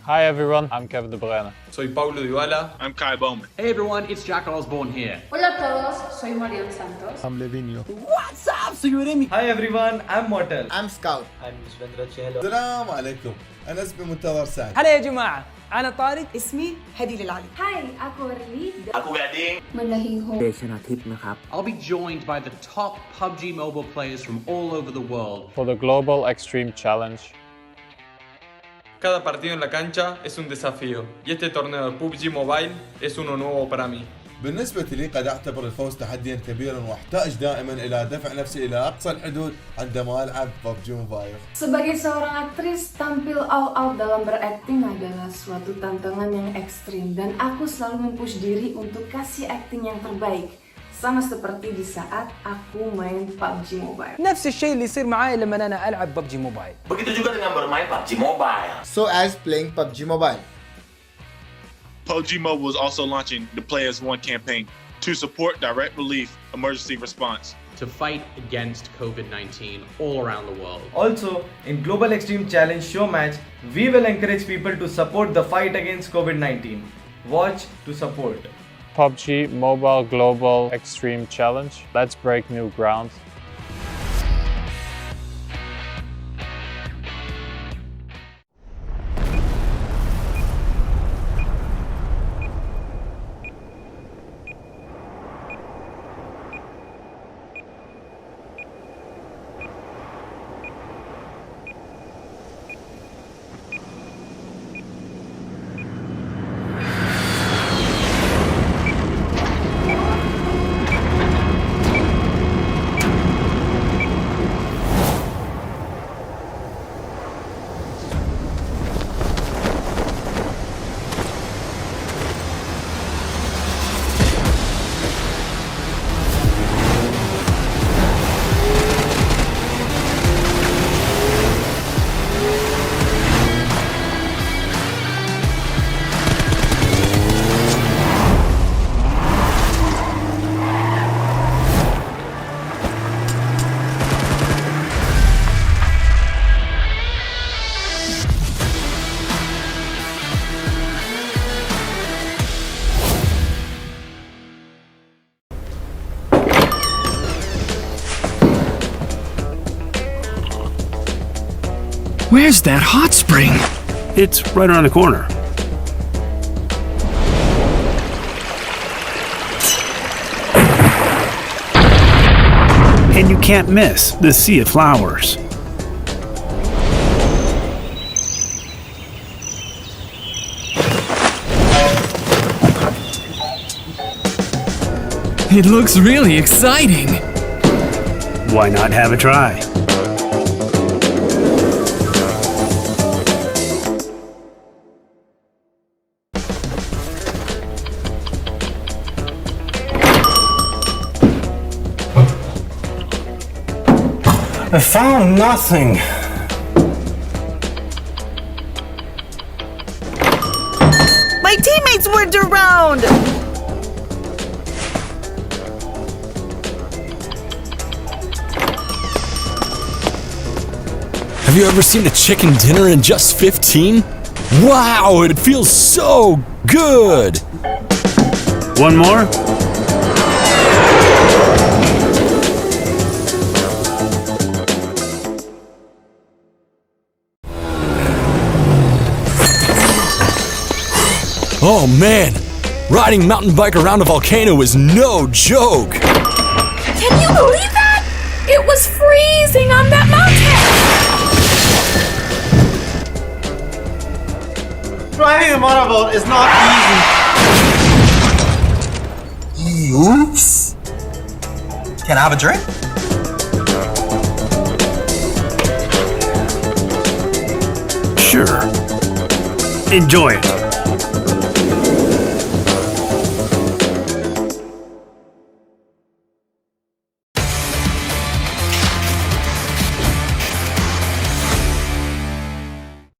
Hi everyone, I'm Kevin De Bruyne. Soy Paulo Dybala. I'm Kai Bowman. Hey everyone, it's Jack Osborne here. Hola a todos, soy Marian Santos. I'm Levinho. What's up, soy Aurelie. Hi everyone, I'm Mortal. I'm Scout. I'm Shvendra Chelo. السلام عليكم. أنا اسمي منتظر سعد. هلا يا جماعة، أنا طارق. اسمي هدي للعلي. Hi, ako Aurelie. Ako GADING. Hiền Hồ. Chanatip นะครับ I'll be joined by the top PUBG Mobile players from all over the world. For the Global Extreme Challenge. Cada partido en la cancha es un desafío y este torneo de PUBG Mobile es uno nuevo para mí. بالنسبة لي قد أعتبر الفوز تحديا كبيرا وأحتاج دائما إلى دفع نفسي إلى أقصى الحدود عندما ألعب PUBG Mobile. Sebagai seorang aktris, tampil all-out dalam berakting adalah suatu tantangan yang ekstrim dan aku selalu mempush diri untuk kasih acting yang terbaik. sama seperti di saat aku main PUBG Mobile. نفس الشيء اللي يصير معاي لما أنا ألعب PUBG Mobile. Begitu juga dengan bermain PUBG Mobile. So as playing PUBG Mobile. PUBG Mobile is also launching the Play as One campaign to support direct relief emergency response. To fight against COVID-19 all around the world. Also, in Global Extreme Challenge show match, we will encourage people to support the fight against COVID-19. Watch to support. PUBG Mobile Global Extreme Challenge. Let's break new ground. Where's that hot spring? It's right around the corner. And you can't miss the sea of flowers. It looks really exciting. Why not have a try? I found nothing. My teammates weren't around! Have you ever seen a chicken dinner in just 15? Wow, it feels so good! One more? Oh man, riding mountain bike around a volcano is no joke! Can you believe that? It was freezing on that mountain! Driving a motorboat is not easy. Oops. Can I have a drink? Sure. Enjoy it.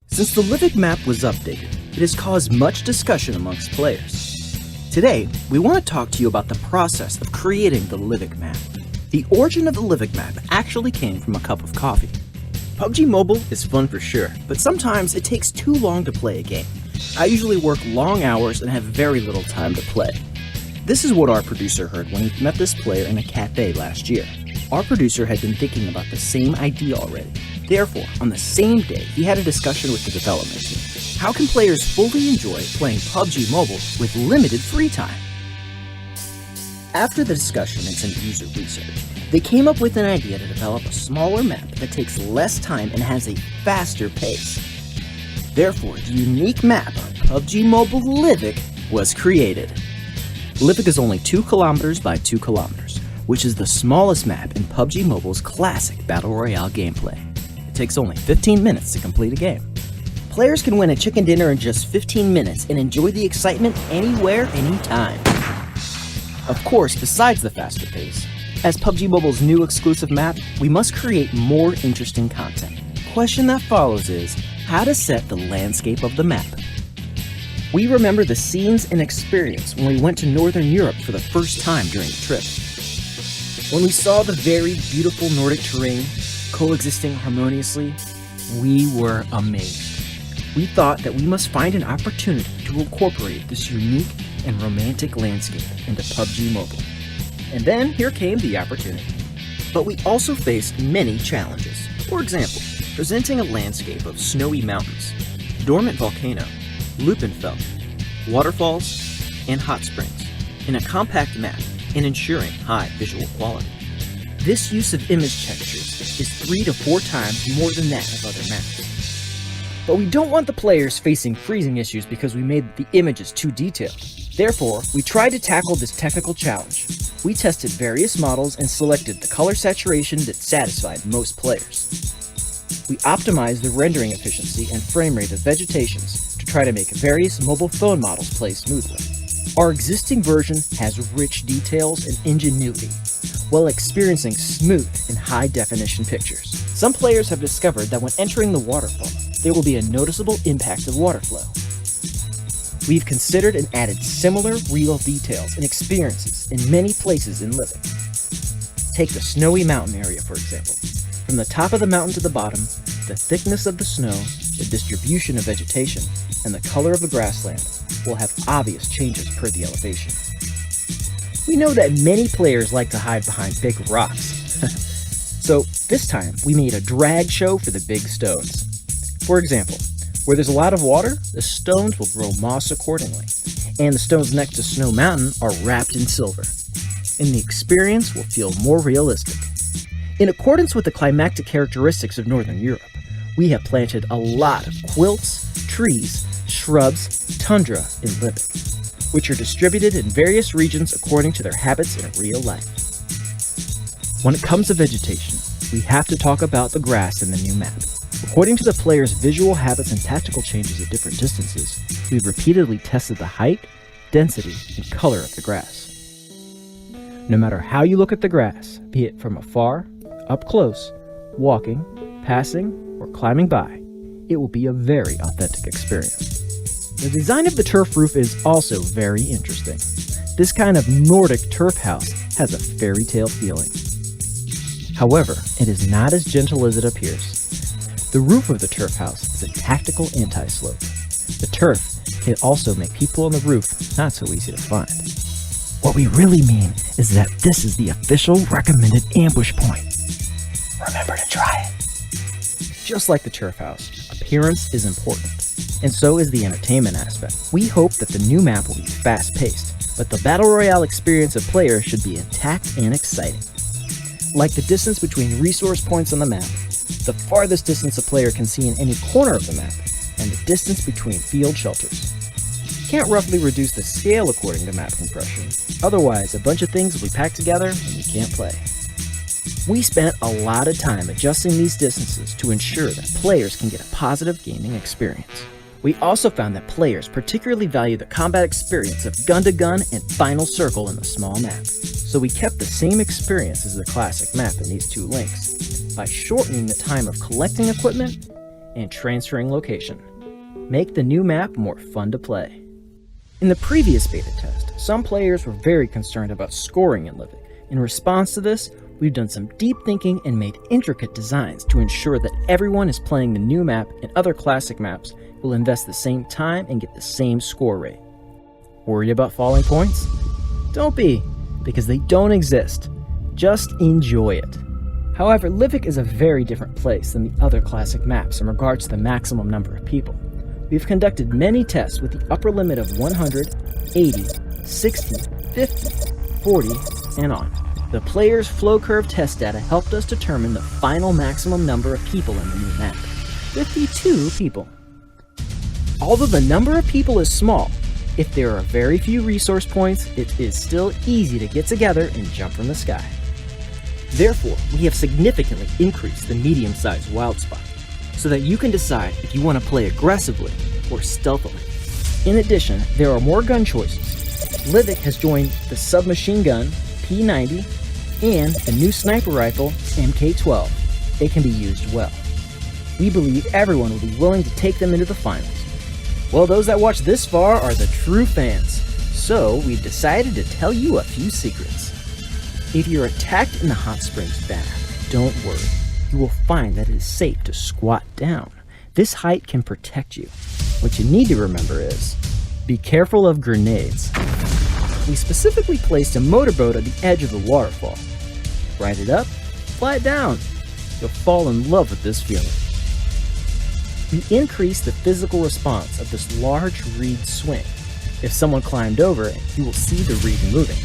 Since the Livik map was updated, it has caused much discussion amongst players. Today, we want to talk to you about the process of creating the Livik map. The origin of the Livik map actually came from a cup of coffee. PUBG Mobile is fun for sure, but sometimes it takes too long to play a game. I usually work long hours and have very little time to play. This is what our producer heard when he met this player in a cafe last year. Our producer had been thinking about the same idea already. Therefore, on the same day, he had a discussion with the development team. How can players fully enjoy playing PUBG Mobile with limited free time? After the discussion and some user research, they came up with an idea to develop a smaller map that takes less time and has a faster pace. Therefore, the unique map on PUBG Mobile Livik was created. Livik is only 2 kilometers by 2 kilometers, which is the smallest map in PUBG Mobile's classic Battle Royale gameplay. It takes only 15 minutes to complete a game. Players can win a chicken dinner in just 15 minutes and enjoy the excitement anywhere, anytime. Of course, besides the faster pace, as PUBG Mobile's new exclusive map, we must create more interesting content. The question that follows is, how to set the landscape of the map. We remember the scenes and experience when we went to Northern Europe for the first time during the trip. When we saw the very beautiful Nordic terrain coexisting harmoniously, we were amazed. We thought that we must find an opportunity to incorporate this unique and romantic landscape into PUBG Mobile. And then here came the opportunity. But we also faced many challenges. For example, presenting a landscape of snowy mountains, dormant volcano, Lupinfell, waterfalls, and hot springs in a compact map and ensuring high visual quality. This use of image textures is 3 to 4 times more than that of other maps. But we don't want the players facing freezing issues because we made the images too detailed. Therefore, we tried to tackle this technical challenge. We tested various models and selected the color saturation that satisfied most players. We optimized the rendering efficiency and frame rate of vegetations to try to make various mobile phone models play smoothly. Our existing version has rich details and ingenuity, while experiencing smooth and high-definition pictures. Some players have discovered that when entering the waterfall, there will be a noticeable impact of water flow. We've considered and added similar real details and experiences in many places in Livik. Take the snowy mountain area, for example. From the top of the mountain to the bottom, the thickness of the snow, the distribution of vegetation, and the color of the grassland will have obvious changes per the elevation. We know that many players like to hide behind big rocks. So this time, we made a drag show for the big stones. For example, where there's a lot of water, the stones will grow moss accordingly, and the stones next to Snow Mountain are wrapped in silver, and the experience will feel more realistic. In accordance with the climatic characteristics of Northern Europe, we have planted a lot of quilts, trees, shrubs, tundra in Livik, which are distributed in various regions according to their habits in real life. When it comes to vegetation, we have to talk about the grass in the new map. According to the player's visual habits and tactical changes at different distances, we've repeatedly tested the height, density, and color of the grass. No matter how you look at the grass, be it from afar, up close, walking, passing, or climbing by, it will be a very authentic experience. The design of the turf roof is also very interesting. This kind of Nordic turf house has a fairy tale feeling. However, it is not as gentle as it appears. The roof of the turf house is a tactical anti-slope. The turf can also make people on the roof not so easy to find. What we really mean is that this is the official recommended ambush point. Remember to try it. Just like the turf house, appearance is important, and so is the entertainment aspect. We hope that the new map will be fast-paced, but the Battle Royale experience of players should be intact and exciting. Like the distance between resource points on the map, the farthest distance a player can see in any corner of the map, and the distance between field shelters. You can't roughly reduce the scale according to map compression, otherwise a bunch of things will be packed together and you can't play. We spent a lot of time adjusting these distances to ensure that players can get a positive gaming experience. We also found that players particularly value the combat experience of gun-to-gun and final circle in the small map, so we kept the same experience as the classic map in these two links, by shortening the time of collecting equipment and transferring location. Make the new map more fun to play. In the previous beta test, some players were very concerned about scoring in Livik. In response to this, we've done some deep thinking and made intricate designs to ensure that everyone is playing the new map and other classic maps will invest the same time and get the same score rate. Worried about falling points? Don't be, because they don't exist. Just enjoy it. However, Livik is a very different place than the other classic maps in regards to the maximum number of people. We've conducted many tests with the upper limit of 100, 80, 60, 50, 40, and on. The player's flow curve test data helped us determine the final maximum number of people in the new map, 52 people. Although the number of people is small, if there are very few resource points, it is still easy to get together and jump from the sky. Therefore, we have significantly increased the medium-sized wild spot, so that you can decide if you want to play aggressively or stealthily. In addition, there are more gun choices. Livik has joined the submachine gun P90 and the new sniper rifle MK12. It can be used well. We believe everyone will be willing to take them into the finals. Well, those that watch this far are the true fans, so we've decided to tell you a few secrets. If you're attacked in the hot springs bath, don't worry. You will find that it is safe to squat down. This height can protect you. What you need to remember is, be careful of grenades. We specifically placed a motorboat at the edge of the waterfall. Ride it up, fly it down. You'll fall in love with this feeling. We increased the physical response of this large reed swing. If someone climbed over it, you will see the reed moving.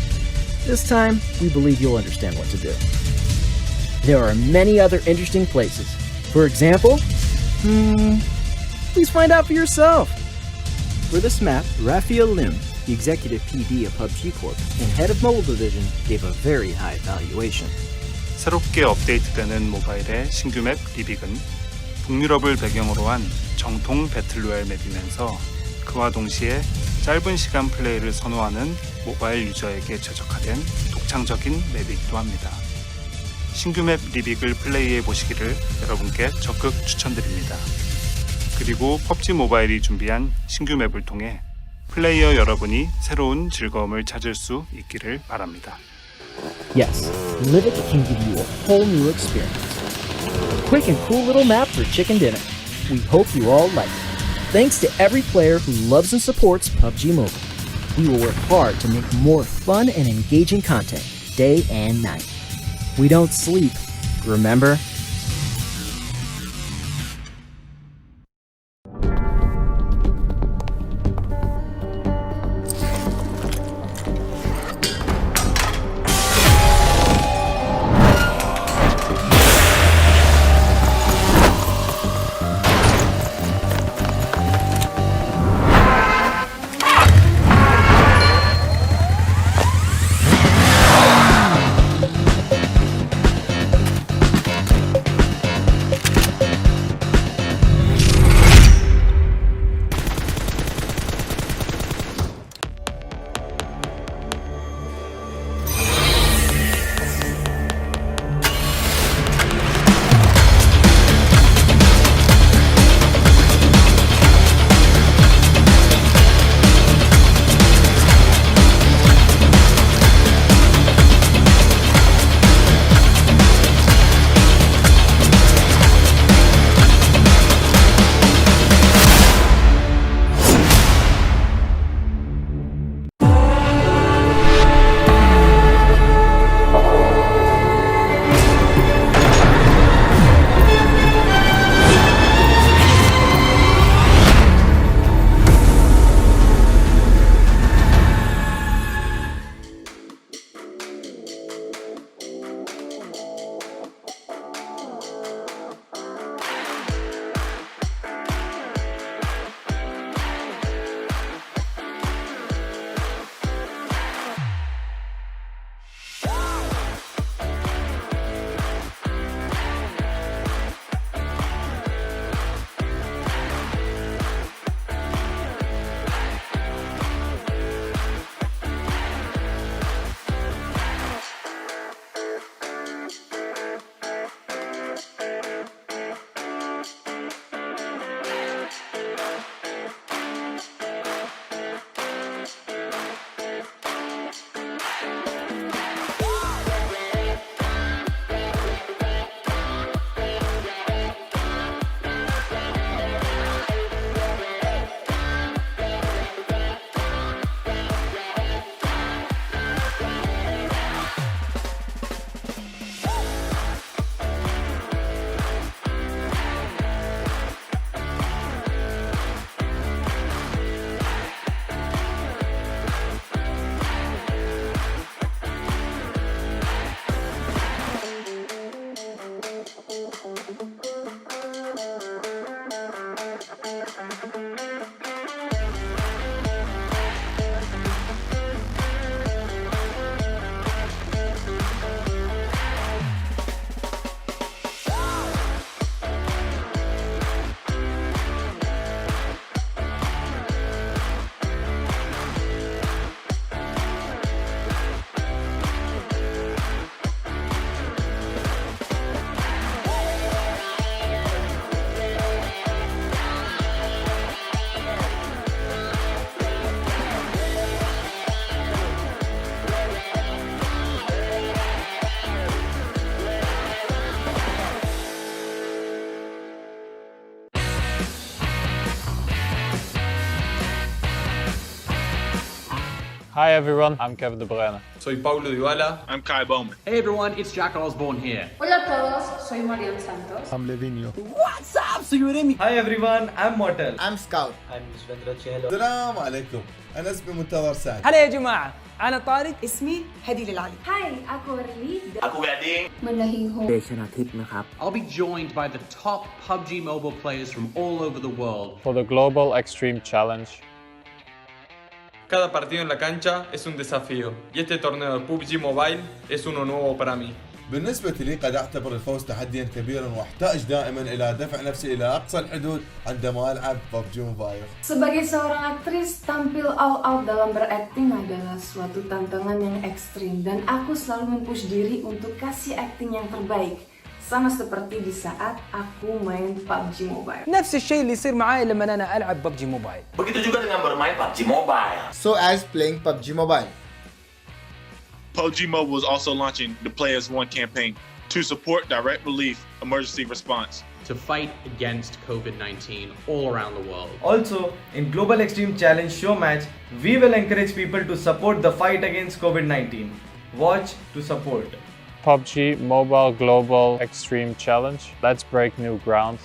This time, we believe you'll understand what to do. There are many other interesting places. For example, please find out for yourself. For this map, Raphael Lim, the executive PD of PUBG Corp and head of mobile division, gave a very high valuation. 새롭게 업데이트되는 모바일의 신규 맵 리빅은 북유럽을 배경으로 한 정통 배틀로얄 맵이면서 그와 동시에 짧은 시간 플레이를 선호하는 모바일 유저에게 최적화된 독창적인 맵이기도 합니다. 신규 맵 리빅을 플레이해 보시기를 여러분께 적극 추천드립니다. 그리고 PUBG 모바일이 준비한 신규 맵을 통해 플레이어 여러분이 새로운 즐거움을 찾을 수 있기를 바랍니다. Yes, Livik can give you a whole new experience. Quick and cool little map for chicken dinner. We hope you all like it. Thanks to every player who loves and supports PUBG Mobile. We will work hard to make more fun and engaging content day and night. We don't sleep, remember? Hi everyone, I'm Kevin De Bruyne. Soy Paulo Dybala. I'm Kai Bowman. Hey everyone, it's Jack Osborne here. Hola a todos, soy Marian Santos. I'm Levinho. What's up, Suyuremi? Hi everyone, I'm Mortal. I'm Scout. I'm Chanatip. السلام عليكم. أنا اسمي منتظر سعد. هلا يا جماعة، أنا طارق. اسمي هدي للعلي. Hi, aku Aurelie. Aku Gading. Hiền Hồ. Chanatip นะครับ I'll be joined by the top PUBG Mobile players from all over the world. For the Global Extreme Challenge. Cada partido en la cancha es un desafío y este torneo de PUBG Mobile es uno nuevo para mí. بالنسبة لي قد أعتبر الفوز تحديا كبيرا واحتاج دائما إلى دفع نفسي إلى أقصى الحدود عندما ألعب PUBG Mobile. Sebagai seorang aktris, tampil all out dalam berakting adalah suatu tantangan yang ekstrim dan aku selalu mempush diri untuk kasih acting yang terbaik. sama seperti di saat aku main PUBG Mobile. نفس الشيء اللي يصير معاي لما أنا ألعب PUBG Mobile. Begitu juga dengan bermain PUBG Mobile. So as playing PUBG Mobile. PUBG Mobile is also launching the Play as One campaign to support direct relief emergency response. To fight against COVID-19 all around the world. Also, in Global Extreme Challenge Show Match, we will encourage people to support the fight against COVID-19. Watch to support. PUBG Mobile Global Extreme Challenge. Let's break new ground.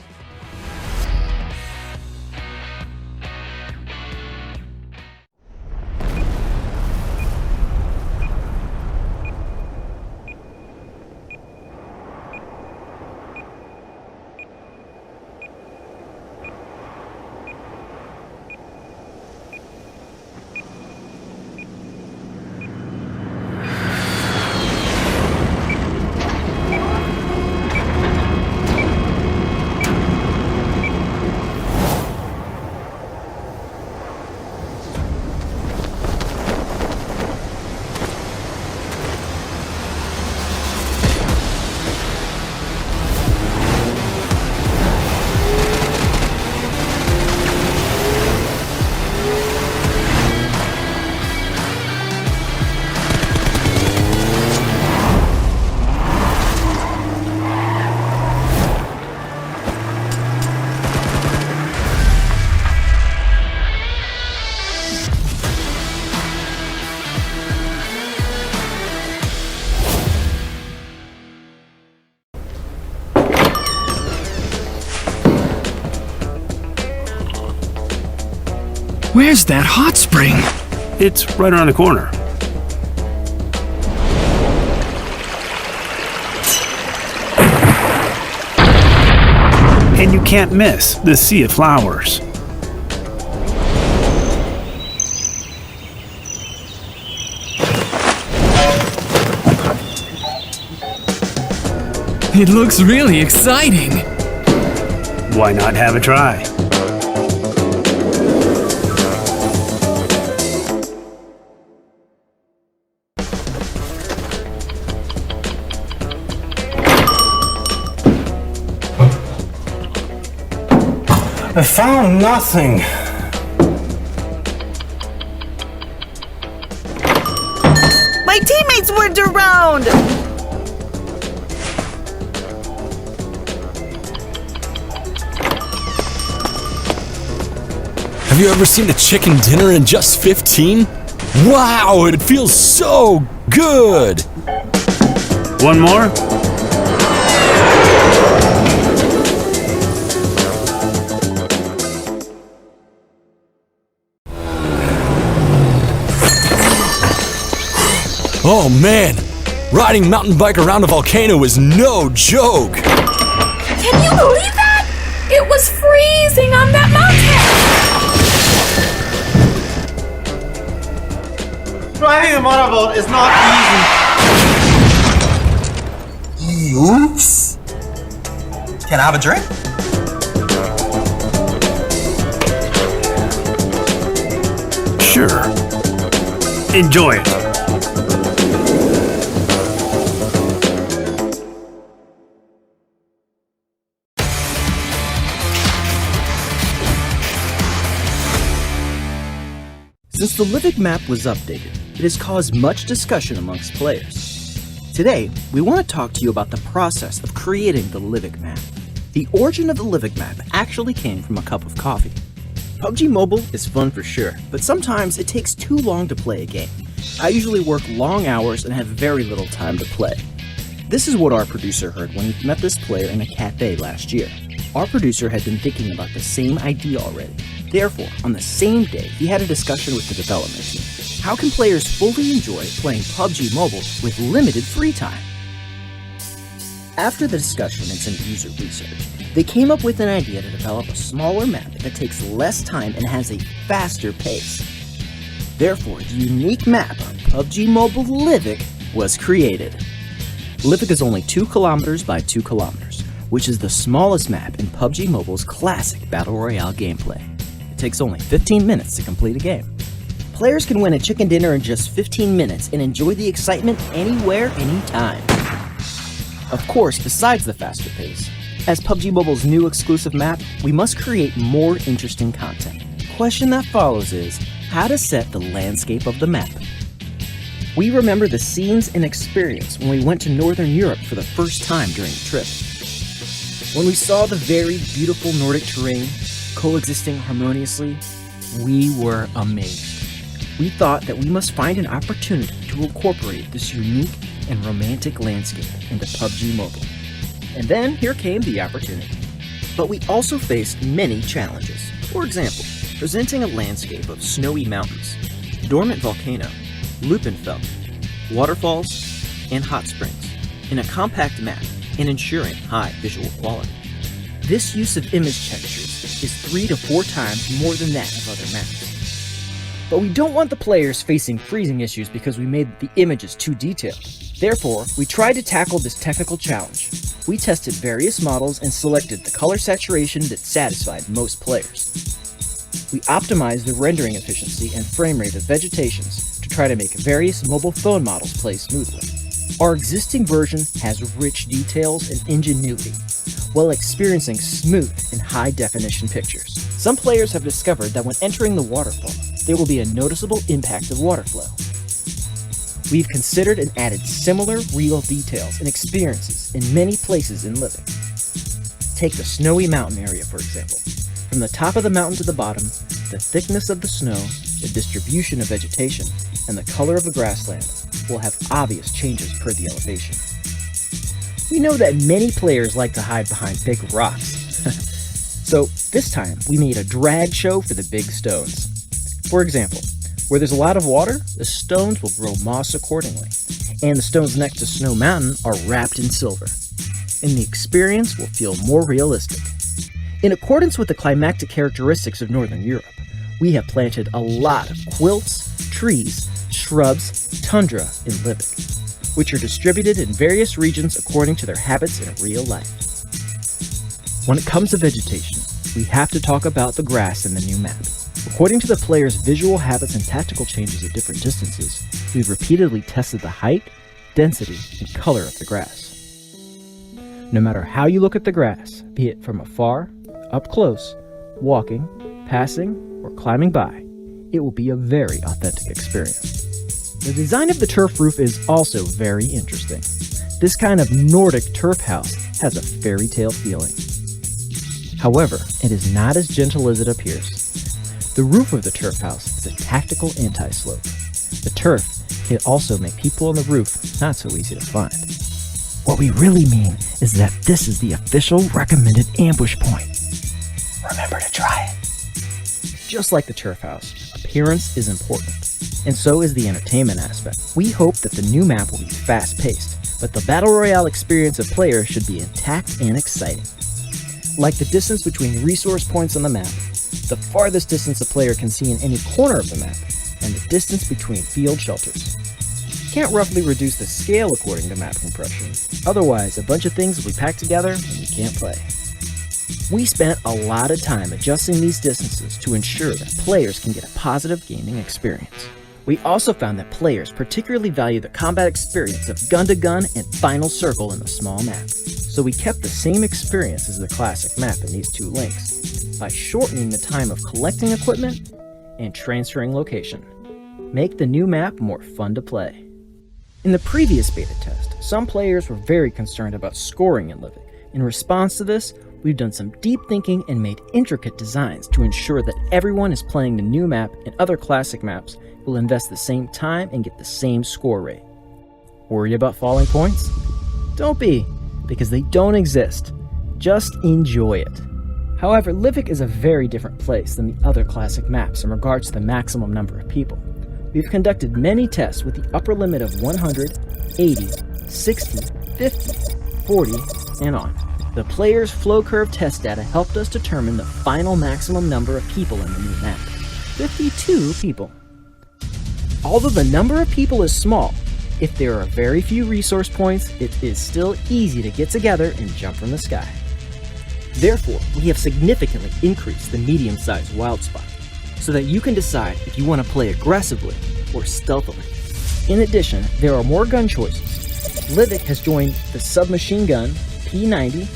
Where's that hot spring? It's right around the corner. And you can't miss the sea of flowers. It looks really exciting. Why not have a try? I found nothing. My teammates weren't around! Have you ever seen a chicken dinner in just 15? Wow, it feels so good! One more? Oh man, riding mountain bike around a volcano is no joke! Can you believe that? It was freezing on that mountain! Driving a motorboat is not easy. Oops. Can I have a drink? Sure. Enjoy it. Since the Livik map was updated, it has caused much discussion amongst players. Today, we want to talk to you about the process of creating the Livik map. The origin of the Livik map actually came from a cup of coffee. PUBG Mobile is fun for sure, but sometimes it takes too long to play a game. I usually work long hours and have very little time to play. This is what our producer heard when he met this player in a cafe last year. Our producer had been thinking about the same idea already. Therefore, on the same day, he had a discussion with the development team. How can players fully enjoy playing PUBG Mobile with limited free time? After the discussion and some user research, they came up with an idea to develop a smaller map that takes less time and has a faster pace. Therefore, the unique map on PUBG Mobile Livik was created. Livik is only 2 kilometers by 2 kilometers, which is the smallest map in PUBG Mobile's classic Battle Royale gameplay. It takes only 15 minutes to complete a game. Players can win a chicken dinner in just 15 minutes and enjoy the excitement anywhere, anytime. Of course, besides the faster pace, as PUBG Mobile's new exclusive map, we must create more interesting content. The question that follows is, how to set the landscape of the map. We remember the scenes and experience when we went to Northern Europe for the first time during the trip. When we saw the very beautiful Nordic terrain coexisting harmoniously, we were amazed. We thought that we must find an opportunity to incorporate this unique and romantic landscape into PUBG Mobile. And then here came the opportunity. But we also faced many challenges. For example, presenting a landscape of snowy mountains, dormant volcano, Lupenfeld, waterfalls, and hot springs in a compact map and ensuring high visual quality. This use of image textures is 3 to 4 times more than that of other maps. But we don't want the players facing freezing issues because we made the images too detailed. Therefore, we tried to tackle this technical challenge. We tested various models and selected the color saturation that satisfied most players. We optimized the rendering efficiency and frame rate of vegetations to try to make various mobile phone models play smoothly. Our existing version has rich details and ingenuity, while experiencing smooth and high-definition pictures. Some players have discovered that when entering the waterfall, there will be a noticeable impact of water flow. We've considered and added similar real details and experiences in many places in Livik. Take the snowy mountain area, for example. From the top of the mountain to the bottom, the thickness of the snow, the distribution of vegetation, and the color of the grassland will have obvious changes per the elevation. We know that many players like to hide behind big rocks. So this time, we made a drag show for the big stones. For example, where there's a lot of water, the stones will grow moss accordingly, and the stones next to Snow Mountain are wrapped in silver, and the experience will feel more realistic. In accordance with the climatic characteristics of Northern Europe, we have planted a lot of quilts, trees, shrubs, tundra in Livik, which are distributed in various regions according to their habits in real life. When it comes to vegetation, we have to talk about the grass in the new map. According to the player's visual habits and tactical changes at different distances, we've repeatedly tested the height, density, and color of the grass. No matter how you look at the grass, be it from afar, up close, walking, passing, or climbing by, it will be a very authentic experience. The design of the turf roof is also very interesting. This kind of Nordic turf house has a fairy tale feeling. However, it is not as gentle as it appears. The roof of the turf house is a tactical anti-slope. The turf can also make people on the roof not so easy to find. What we really mean is that this is the official recommended ambush point. Remember to try it. Just like the turf house, appearance is important, and so is the entertainment aspect. We hope that the new map will be fast-paced, but the Battle Royale experience of players should be intact and exciting. Like the distance between resource points on the map, the farthest distance a player can see in any corner of the map, and the distance between field shelters. You can't roughly reduce the scale according to map compression, otherwise a bunch of things will be packed together and you can't play. We spent a lot of time adjusting these distances to ensure that players can get a positive gaming experience. We also found that players particularly value the combat experience of gun-to-gun and final circle in the small map, so we kept the same experience as the classic map in these two links, by shortening the time of collecting equipment and transferring location. Make the new map more fun to play. In the previous beta test, some players were very concerned about scoring in Livik. In response to this, we've done some deep thinking and made intricate designs to ensure that everyone is playing the new map and other classic maps will invest the same time and get the same score rate. Worried about falling points? Don't be, because they don't exist. Just enjoy it. However, Livik is a very different place than the other classic maps in regards to the maximum number of people. We've conducted many tests with the upper limit of 100, 80, 60, 50, 40, and on. The player's flow curve test data helped us determine the final maximum number of people in the new map. 52 people. Although the number of people is small, if there are very few resource points, it is still easy to get together and jump from the sky. Therefore, we have significantly increased the medium-sized wild spot, so that you can decide if you want to play aggressively or stealthily. In addition, there are more gun choices. Livik has joined the submachine gun P90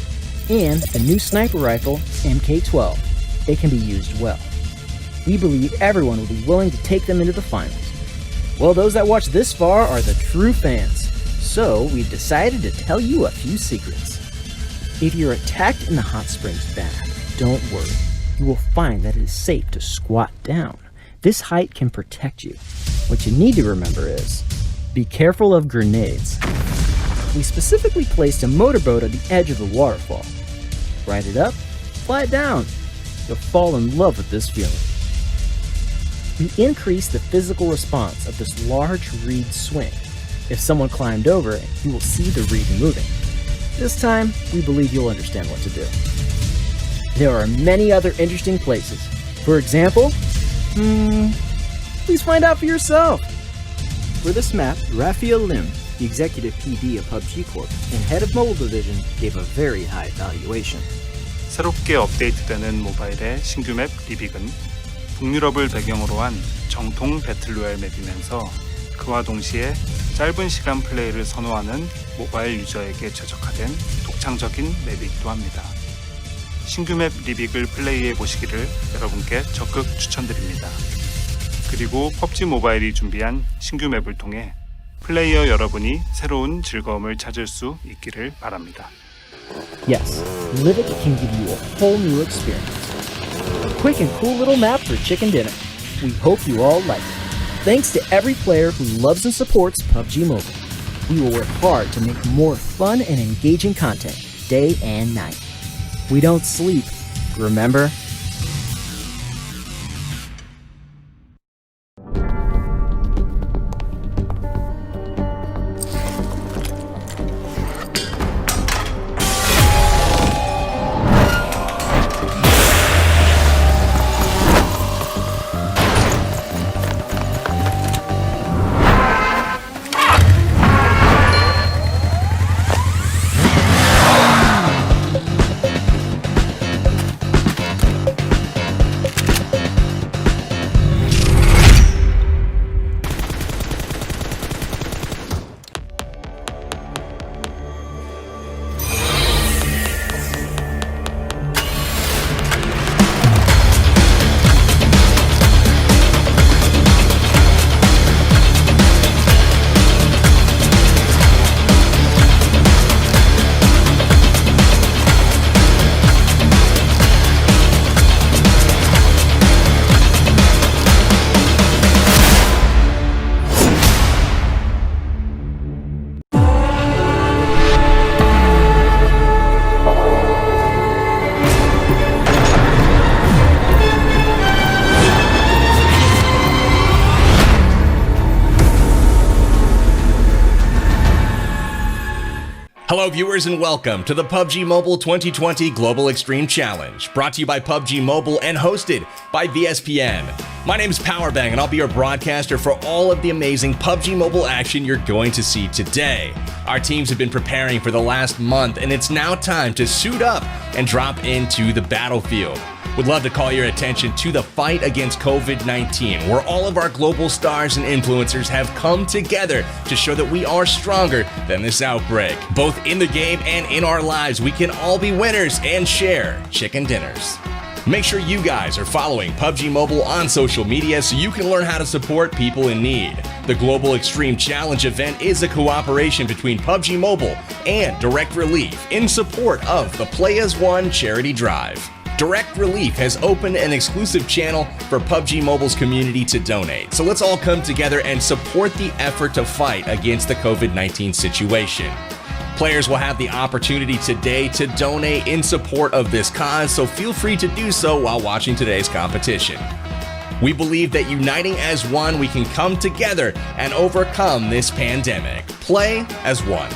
and the new sniper rifle MK12. They can be used well. We believe everyone will be willing to take them into the finals. Well, those that watch this far are the true fans, so we've decided to tell you a few secrets. If you're attacked in the hot springs bath, don't worry. You will find that it is safe to squat down. This height can protect you. What you need to remember is, be careful of grenades. We specifically placed a motorboat at the edge of the waterfall. Ride it up, fly it down. You'll fall in love with this feeling. We increased the physical response of this large reed swing. If someone climbed over it, you will see the reed moving. This time, we believe you'll understand what to do. There are many other interesting places. For example, please find out for yourself. For this map, Raphael Lim, the executive PD of PUBG Corp and head of mobile division, gave a very high valuation. 새롭게 업데이트되는 모바일의 신규 맵 리빅은 북유럽을 배경으로 한 정통 배틀로얄 맵이면서 그와 동시에 짧은 시간 플레이를 선호하는 모바일 유저에게 최적화된 독창적인 맵이기도 합니다. 신규 맵 리빅을 플레이해 보시기를 여러분께 적극 추천드립니다. 그리고 PUBG 모바일이 준비한 신규 맵을 통해 플레이어 여러분이 새로운 즐거움을 찾을 수 있기를 바랍니다. Yes, Livik can give you a whole new experience. A quick and cool little map for chicken dinner. We hope you all like it. Thanks to every player who loves and supports PUBG Mobile. We will work hard to make more fun and engaging content day and night. We don't sleep, remember? Hello viewers and welcome to the PUBG Mobile 2020 Global Extreme Challenge, brought to you by PUBG Mobile and hosted by VSPN. My name is Powerbang and I'll be your broadcaster for all of the amazing PUBG Mobile action you're going to see today. Our teams have been preparing for the last month and it's now time to suit up and drop into the battlefield. Would love to call your attention to the fight against COVID-19, where all of our global stars and influencers have come together to show that we are stronger than this outbreak. Both in the game and in our lives, we can all be winners and share chicken dinners. Make sure you guys are following PUBG Mobile on social media so you can learn how to support people in need. The Global Extreme Challenge event is a cooperation between PUBG Mobile and Direct Relief in support of the Play As One charity drive. Direct Relief has opened an exclusive channel for PUBG Mobile's community to donate. So let's all come together and support the effort to fight against the COVID-19 situation. Players will have the opportunity today to donate in support of this cause, so feel free to do so while watching today's competition. We believe that uniting as one, we can come together and overcome this pandemic. Play as one.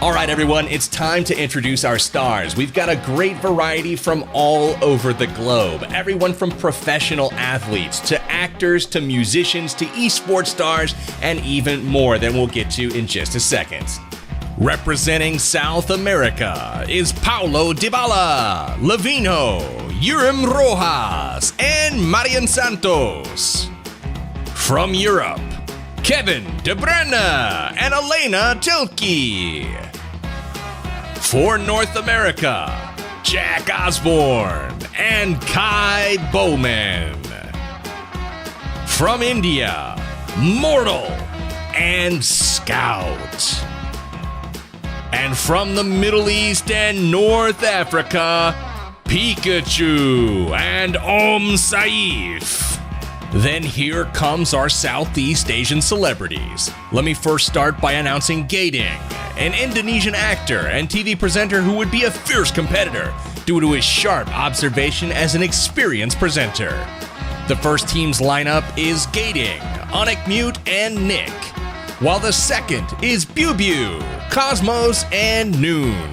All right, everyone, it's time to introduce our stars. We've got a great variety from all over the globe. Everyone from professional athletes to actors to musicians to esports stars and even more that we'll get to in just a second. Representing South America is Paulo Dybala, Lavino, Yurim Rojas, and Marian Santos. From Europe, Kevin De Bruyne and Elena Tilke. For North America, Jack Osborne and Kai Bowman. From India, Mortal and Scout. And from the Middle East and North Africa, Pikachu and Saif. Then here comes our Southeast Asian celebrities. Let me first start by announcing Gading, an Indonesian actor and TV presenter who would be a fierce competitor due to his sharp observation as an experienced presenter. The first team's lineup is Gading, Onik Mute, and Nick, while the second is Bubu, Cosmos, and Noon.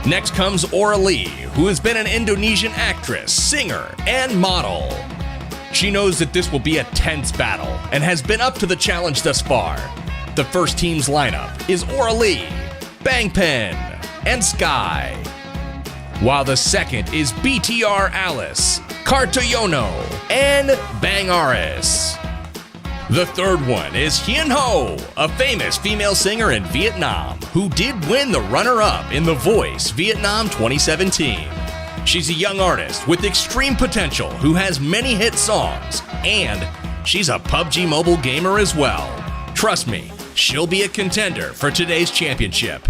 Next comes Aurelie, who has been an Indonesian actress, singer, and model. She knows that this will be a tense battle and has been up to the challenge thus far. The first team's lineup is Aurelie, Bangpen, and Sky, while the second is BTR Alice, Kartoyono, and Bangaris. The third one is Hiền Hồ, a famous female singer in Vietnam who did win the runner-up in The Voice Vietnam 2017. She's a young artist with extreme potential who has many hit songs, and she's a PUBG Mobile gamer as well. Trust me, she'll be a contender for today's championship.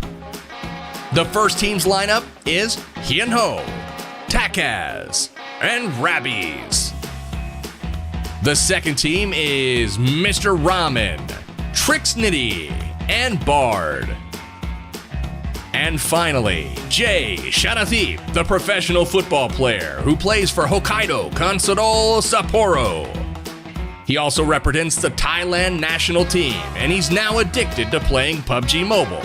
The first team's lineup is Hiền Hồ, Takaz, and Rabbies. The second team is Mr. Ramen, Trixnitty, and Bard. And finally, Jay Chanatip, the professional football player who plays for Hokkaido Consadole Sapporo. He also represents the Thailand national team, and he's now addicted to playing PUBG Mobile.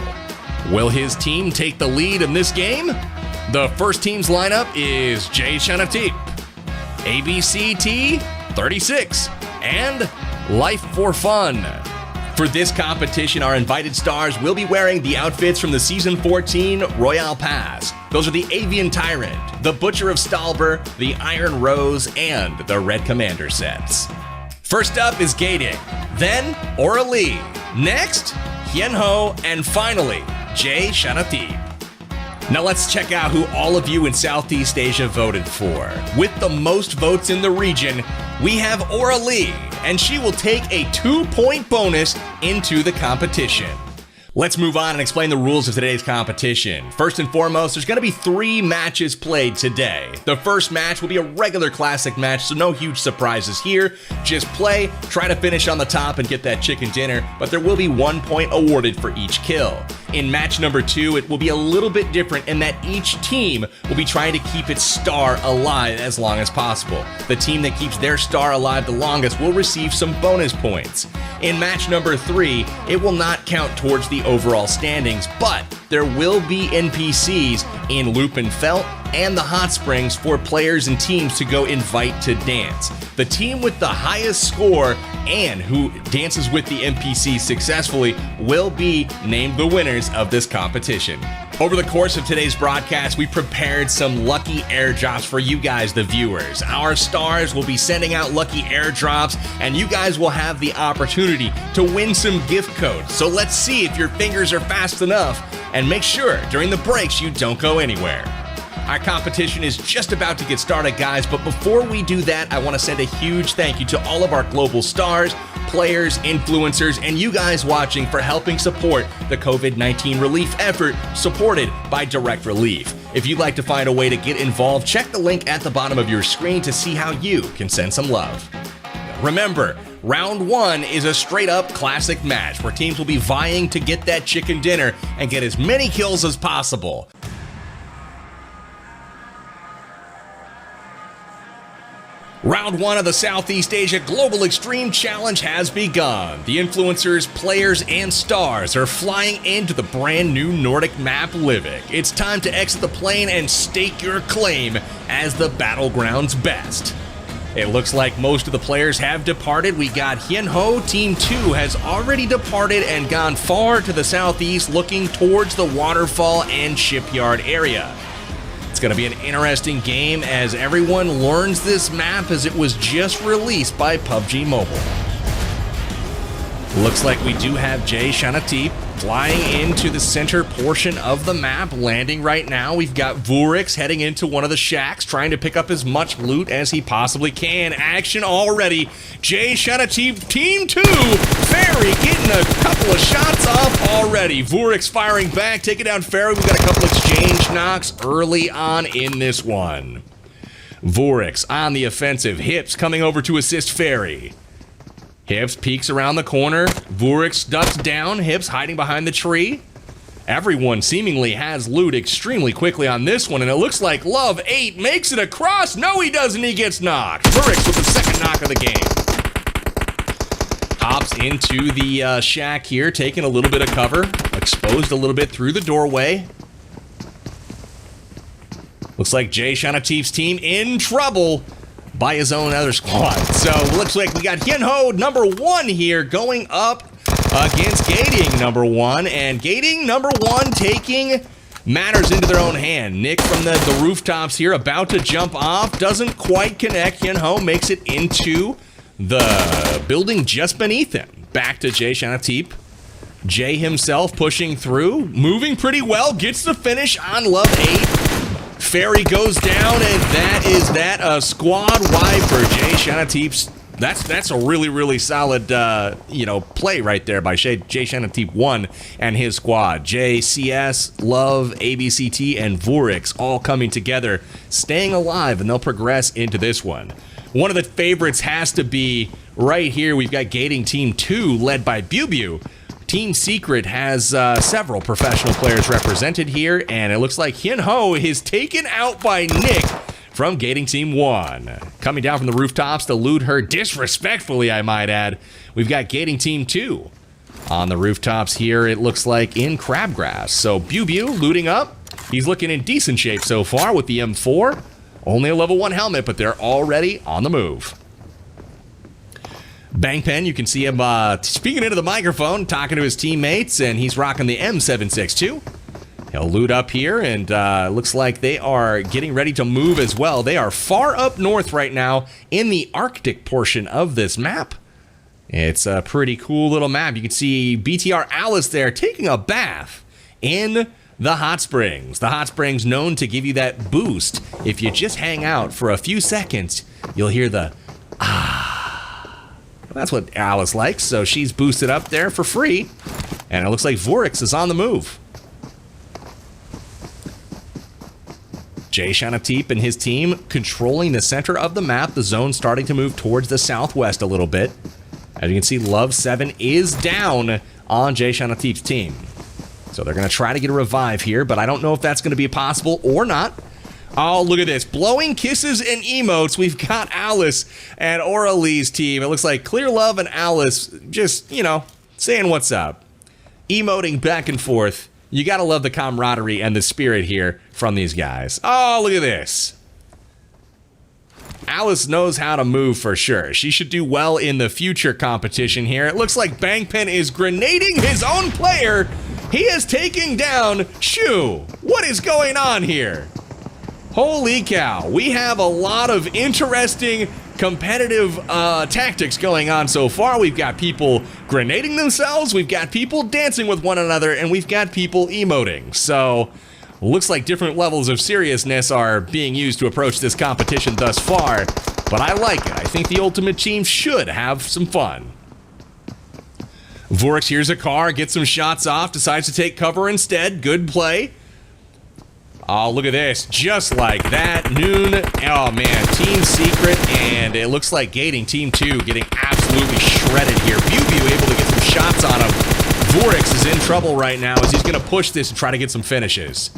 Will his team take the lead in this game? The first team's lineup is Jay Chanatip, ABCT 36, and Life for Fun. For this competition, our invited stars will be wearing the outfits from the Season 14 Royale Pass. Those are the Avian Tyrant, the Butcher of Stalber, the Iron Rose, and the Red Commander sets. First up is Gading, then Aurelie, next Hiền Hồ, and finally Jay Chanatip. Now let's check out who all of you in Southeast Asia voted for. With the most votes in the region, we have Aurelie, and she will take a 2-point bonus into the competition. Let's move on and explain the rules of today's competition. First and foremost, there's going to be 3 matches played today. The first match will be a regular classic match, so no huge surprises here. Just play, try to finish on the top and get that chicken dinner, but there will be 1 point awarded for each kill. In match number 2, it will be a little bit different in that each team will be trying to keep its star alive as long as possible. The team that keeps their star alive the longest will receive some bonus points. In match number 3, it will not count towards the overall standings, but there will be NPCs in Loop and Felt and the Hot Springs for players and teams to go invite to dance. The team with the highest score and who dances with the NPC successfully will be named the winners of this competition. Over the course of today's broadcast, we prepared some lucky airdrops for you guys, the viewers. Our stars will be sending out lucky airdrops, and you guys will have the opportunity to win some gift codes. So let's see if your fingers are fast enough, and make sure during the breaks you don't go anywhere. Our competition is just about to get started, guys, but before we do that, I want to send a huge thank you to all of our global stars, players, influencers, and you guys watching for helping support the COVID-19 relief effort supported by Direct Relief. If you'd like to find a way to get involved, check the link at the bottom of your screen to see how you can send some love. Remember, round 1 is a straight-up classic match where teams will be vying to get that chicken dinner and get as many kills as possible. Round 1 of the Southeast Asia Global Extreme Challenge has begun. The influencers, players, and stars are flying into the brand new Nordic map Livik. It's time to exit the plane and stake your claim as the battleground's best. It looks like most of the players have departed. We got Hiền Hồ, Team 2 has already departed and gone far to the southeast looking towards the waterfall and shipyard area. It's going to be an interesting game as everyone learns this map as it was just released by PUBG Mobile. Looks like we do have Chanatip flying into the center portion of the map, landing right now. We've got Vurix heading into one of the shacks, trying to pick up as much loot as he possibly can. Action already. Chanatip, Team 2, Ferry getting a couple of shots off already. Vurix firing back, taking down Ferry. We've got a couple exchange knocks early on in this one. Vurix on the offensive. Hips coming over to assist Ferry. Hips peeks around the corner. Vurix ducks down. Hips hiding behind the tree. Everyone seemingly has loot extremely quickly on this one, and it looks like Love 8 makes it across. No, he doesn't. He gets knocked. Vurix with the second knock of the game. Hops into the shack here, taking a little bit of cover. Exposed a little bit through the doorway. Looks like Chanatip's team in trouble by his own other squad. So looks like we got Hiền Hồ number 1 here going up against Gading number 1, and Gading number 1 taking matters into their own hand. Nick from the rooftops here about to jump off, doesn't quite connect. Hiền Hồ makes it into the building just beneath him. Back to Chanatip. Jay himself pushing through, moving pretty well, gets the finish on Love 8. Ferry goes down, and that is a squad wipe for Chanatip's. That's a really solid play right there by Chanatip 1 and his squad. JCS, Love, ABCT, and Vurix all coming together, staying alive, and they'll progress into this one. One of the favorites has to be right here. We've got Gading Team 2 led by Bubu. Team Secret has several professional players represented here, and it looks like Hiền Hồ is taken out by Nick from Gading Team 1. Coming down from the rooftops to loot her disrespectfully, I might add. We've got Gading Team 2 on the rooftops here, it looks like in Crabgrass. So Bubu looting up. He's looking in decent shape so far with the M4. Only a level 1 helmet, but they're already on the move. Bangpen, you can see him speaking into the microphone, talking to his teammates, and he's rocking the M762. He'll loot up here, and looks like they are getting ready to move as well. They are far up north right now in the Arctic portion of this map. It's a pretty cool little map. You can see BTR Alice there taking a bath in the hot springs. The hot springs known to give you that boost. If you just hang out for a few seconds, you'll hear the That's what Alice likes, so she's boosted up there for free. And it looks like Vurix is on the move. Chanatip and his team controlling the center of the map. The zone starting to move towards the southwest a little bit. As you can see, Love 7 is down on Chanatip's team. So they're going to try to get a revive here, but I don't know if that's going to be possible or not. Oh, look at this. Blowing kisses and emotes. We've got Alice and Aurelie's team. It looks like Clear Love and Alice just, saying what's up. Emoting back and forth. You gotta love the camaraderie and the spirit here from these guys. Oh, look at this. Alice knows how to move for sure. She should do well in the future competition here. It looks like Bangpen is grenading his own player. He is taking down Shu. What is going on here? Holy cow, we have a lot of interesting competitive tactics going on so far. We've got people grenading themselves, we've got people dancing with one another, and we've got people emoting. So, looks like different levels of seriousness are being used to approach this competition thus far, but I like it. I think the Ultimate Team should have some fun. Vurix hears a car, gets some shots off, decides to take cover instead. Good play. Oh, look at this. Just like that. Noon. Oh, man. Team Secret. And it looks like Gading Team 2 getting absolutely shredded here. BuBu able to get some shots on him. Vorix is in trouble right now as he's going to push this and try to get some finishes.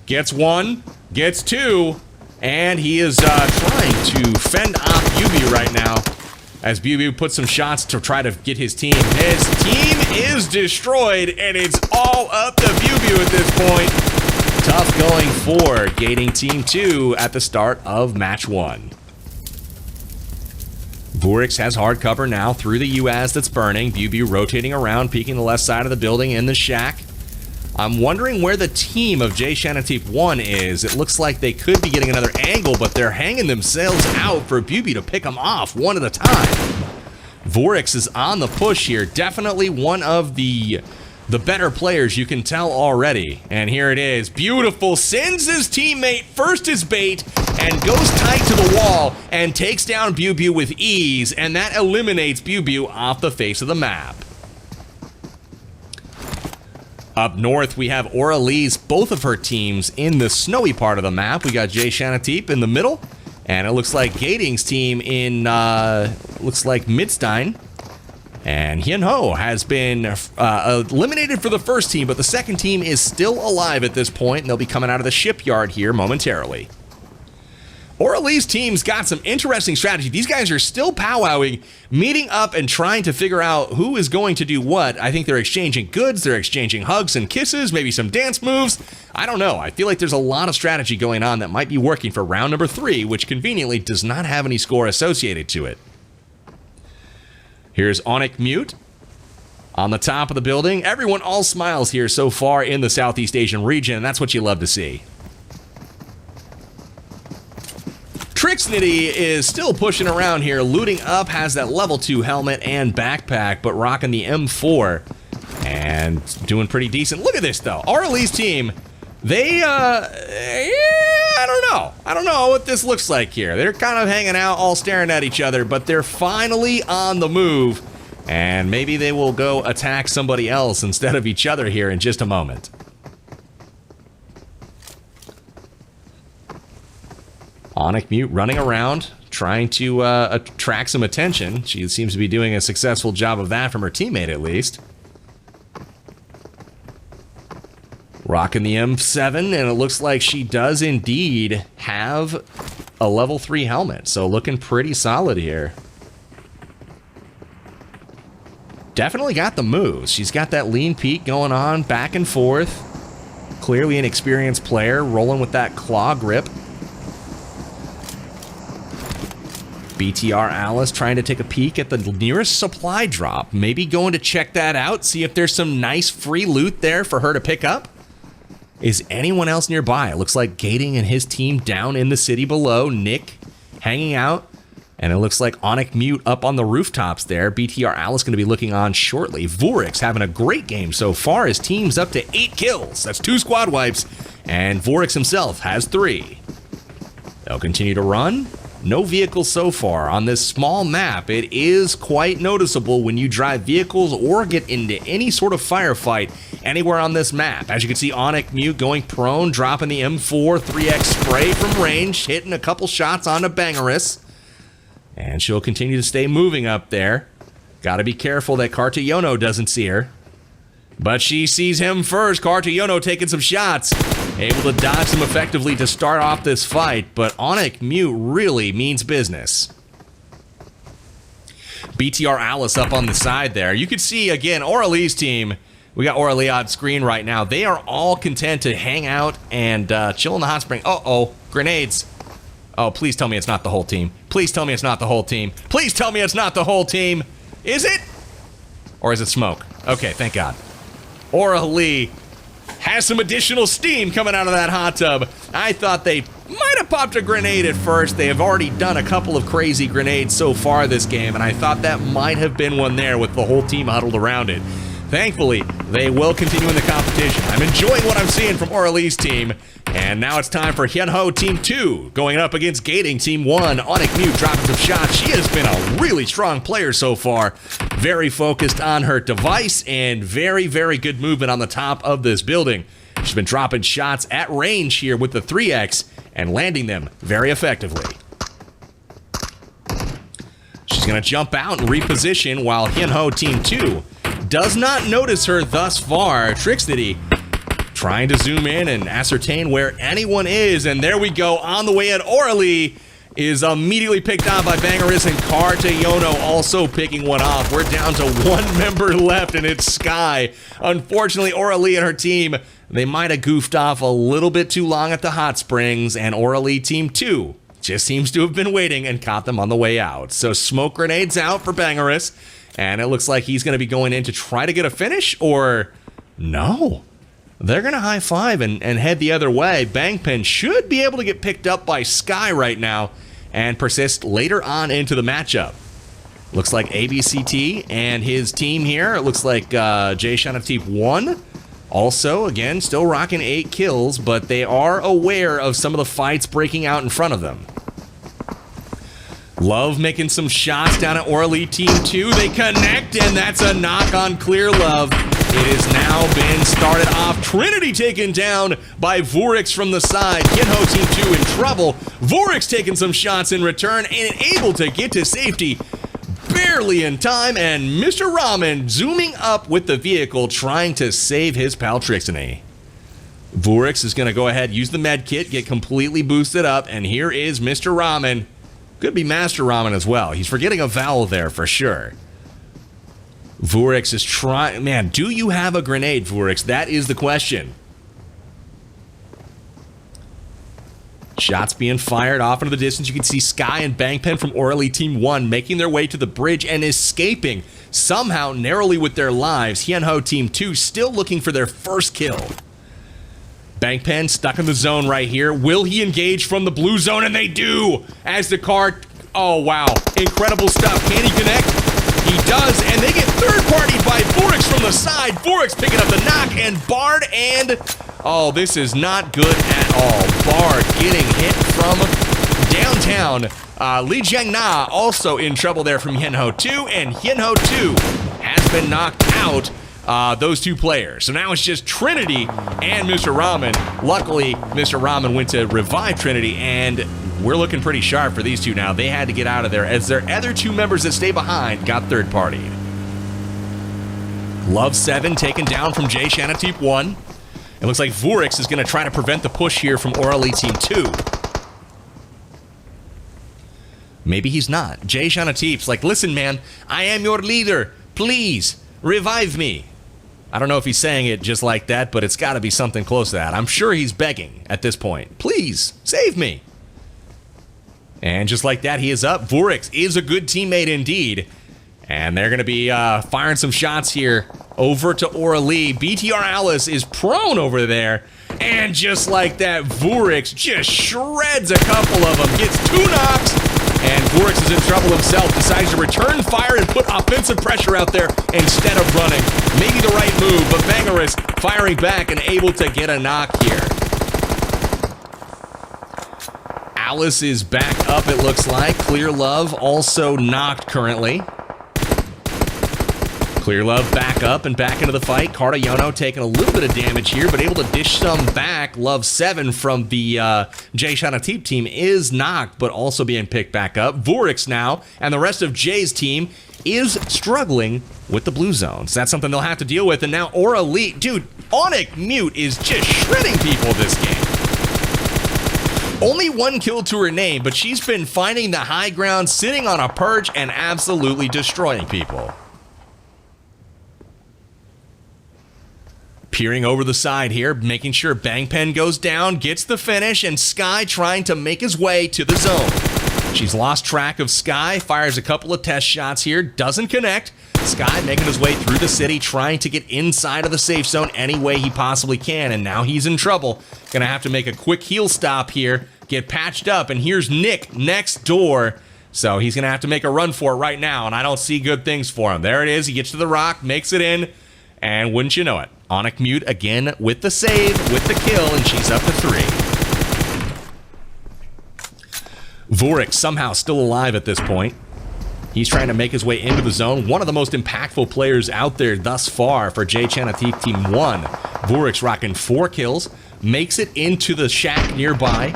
Gets one. Gets two. And he is trying to fend off BuBu right now as BuBu puts some shots to try to get his team. His team is destroyed, and it's all up to BuBu at this point. Tough going for Gading Team 2 at the start of match 1. Vorix has hard cover now through the UAS that's burning. BuBu rotating around, peeking the left side of the building in the shack. I'm wondering where the team of Chanatip 1 is. It looks like they could be getting another angle, but they're hanging themselves out for BuBu to pick them off one at a time. Vorix is on the push here. Definitely one of the better players, you can tell already. And here it is. Beautiful. Sends his teammate first as bait and goes tight to the wall and takes down BuBu with ease. And that eliminates BuBu off the face of the map. Up north, we have Aurelie's, both of her teams in the snowy part of the map. We got Chanatip in the middle. And it looks like Gading's team in, looks like Midstein. And Hiền Hồ has been eliminated for the first team, but the second team is still alive at this point, and they'll be coming out of the shipyard here momentarily. Aurelie's team's got some interesting strategy. These guys are still powwowing, meeting up and trying to figure out who is going to do what. I think they're exchanging goods, they're exchanging hugs and kisses, maybe some dance moves. I don't know. I feel like there's a lot of strategy going on that might be working for round number 3, which conveniently does not have any score associated to it. Here's INDIA&Mute on the top of the building. Everyone all smiles here so far in the Southeast Asian region, and that's what you love to see. Trixnity is still pushing around here, looting up, has that level 2 helmet and backpack, but rocking the M4 and doing pretty decent. Look at this, though. Aurelie's team, they, I don't know what this looks like here. They're kind of hanging out, all staring at each other, but they're finally on the move, and maybe they will go attack somebody else instead of each other here in just a moment. INDIA&Mute running around, trying to attract some attention. She seems to be doing a successful job of that from her teammate, at least. Rocking the M7, and it looks like she does indeed have a level 3 helmet, so looking pretty solid here. Definitely got the moves. She's got that lean peek going on, back and forth. Clearly an experienced player, rolling with that claw grip. BTR Alice trying to take a peek at the nearest supply drop. Maybe going to check that out, see if there's some nice free loot there for her to pick up. Is anyone else nearby? It looks like Gading and his team down in the city below. Nick hanging out. And it looks like INDIA&Mute up on the rooftops there. BTR Alice going to be looking on shortly. Vorix having a great game so far. His team's up to 8 kills. That's 2 squad wipes. And Vorix himself has 3. They'll continue to run. No vehicles so far on this small map. It is quite noticeable when you drive vehicles or get into any sort of firefight anywhere on this map. As you can see, INDIA&Mute going prone, dropping the M4 3x spray from range, hitting a couple shots onto Bangerous. And she'll continue to stay moving up there. Gotta be careful that Cartiono doesn't see her. But she sees him first. Cartiono taking some shots. Able to dodge them effectively to start off this fight, but INDIA&Mute really means business. BTR Alice up on the side there. You can see, again, Aurelie's team. We got Aurelie on screen right now. They are all content to hang out and chill in the hot spring. Uh-oh, grenades. Oh, please tell me it's not the whole team. Please tell me it's not the whole team. Please tell me it's not the whole team. Is it? Or is it smoke? Okay, thank God. Aurelie has some additional steam coming out of that hot tub. I thought they might have popped a grenade at first. They have already done a couple of crazy grenades so far this game, and I thought that might have been one there with the whole team huddled around it. Thankfully, they will continue in the competition. I'm enjoying what I'm seeing from Aurelie's team. And now it's time for Hiền Hồ Team 2 going up against Gading Team 1. INDIA&Mute dropping some shots. She has been a really strong player so far. Very focused on her device and very, very good movement on the top of this building. She's been dropping shots at range here with the 3X and landing them very effectively. She's going to jump out and reposition while Hiền Hồ Team 2 does not notice her thus far. Trixnity trying to zoom in and ascertain where anyone is, and there we go. On the way in, Aurelie is immediately picked off by Bangeris, and Cartayono also picking one off. We're down to one member left, and it's Sky. Unfortunately, Aurelie and her team, they might have goofed off a little bit too long at the hot springs, and Aurelie Team 2 just seems to have been waiting and caught them on the way out. So smoke grenades out for Bangeris, and it looks like he's going to be going in to try to get a finish, or no. They're going to high five and head the other way. Bangpen should be able to get picked up by Sky right now and persist later on into the matchup. Looks like ABCT and his team here. It looks like Chanatip won. Also, again, still rocking 8 kills, but they are aware of some of the fights breaking out in front of them. Love making some shots down at Aurelie Team 2. They connect, and that's a knock on Clear Love. It has now been started off. Trinity taken down by Vorix from the side. Hiền Hồ Team 2 in trouble. Vorix taking some shots in return and able to get to safety barely in time. And Mr. Ramen zooming up with the vehicle trying to save his pal Trixnity. Vorix is going to go ahead, use the med kit, get completely boosted up. And here is Mr. Ramen. Could be Master Ramen as well. He's forgetting a vowel there for sure. Vorix is trying... Man, do you have a grenade, Vorix? That is the question. Shots being fired off into the distance. You can see Sky and Bangpen from Aurelie Team 1 making their way to the bridge and escaping somehow narrowly with their lives. Hiền Hồ Team 2 still looking for their first kill. Bangpen stuck in the zone right here. Will he engage from the blue zone? And they do! As the car... Oh, wow. Incredible stuff. Can he connect? He does, and they get third-partied by Vorix from the side. Vorix picking up the knock, and Bard and... Oh, this is not good at all. Bard getting hit from downtown. Li Jiangna also in trouble there from Hiền Hồ 2, and Hiền Hồ 2 has been knocked out. Those two players. So now it's just Trinity and Mr. Ramen. Luckily, Mr. Ramen went to revive Trinity, and we're looking pretty sharp for these two now. They had to get out of there as their other two members that stay behind got third-partied. Love 7 taken down from Chanatip 1. It looks like Vorix is going to try to prevent the push here from Aurelie Team 2. Maybe he's not. Chanatip's like, listen, man, I am your leader. Please, revive me. I don't know if he's saying it just like that, but it's got to be something close to that. I'm sure he's begging at this point. Please, save me. And just like that, he is up. Vorix is a good teammate indeed. And they're going to be firing some shots here over to Aurelie. BTR Alice is prone over there. And just like that, Vorix just shreds a couple of them. Gets 2 knocks. And Vorix is in trouble himself. Decides to return fire and put offensive pressure out there instead of running. Maybe the right move, but Bangeris firing back and able to get a knock here. Alice is back up, it looks like. Clear Love also knocked currently. Clear Love back up and back into the fight. Cartayono taking a little bit of damage here, but able to dish some back. Love 7 from the Chanatip team is knocked, but also being picked back up. Vorix now, and the rest of Jay's team is struggling with the blue zones. That's something they'll have to deal with, and now Aurelie. Dude, Onic Mute is just shredding people this game. Only 1 kill to her name, but she's been finding the high ground, sitting on a perch, and absolutely destroying people. Peering over the side here, making sure Bangpen goes down, gets the finish, and Sky trying to make his way to the zone. She's lost track of Sky, fires a couple of test shots here, doesn't connect. Sky making his way through the city, trying to get inside of the safe zone any way he possibly can, and now he's in trouble. Gonna have to make a quick heal stop here, get patched up, and here's Nick next door. So he's gonna have to make a run for it right now, and I don't see good things for him. There it is, he gets to the rock, makes it in, and wouldn't you know it, Onic Mute again with the save, with the kill, and she's up to 3. Vorix somehow still alive at this point. He's trying to make his way into the zone. One of the most impactful players out there thus far for Chanatip Team 1. Vurik's rocking 4 kills, makes it into the shack nearby.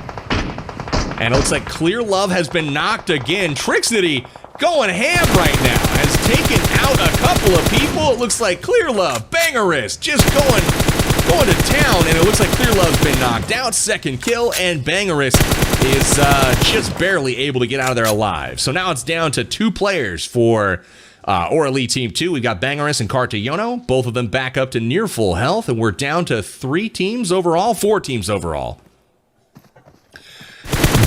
And it looks like Clear Love has been knocked again. Trixnity going ham right now, has taken out a couple of people. It looks like Clear Love, Bangerous, just going to town, and it looks like Clear Love's been knocked out. Second kill, and Bangerous is just barely able to get out of there alive. So now it's down to 2 players for Aurelie Team 2. We've got Bangerous and Cartayono, both of them back up to near full health, and we're down to 4 teams overall.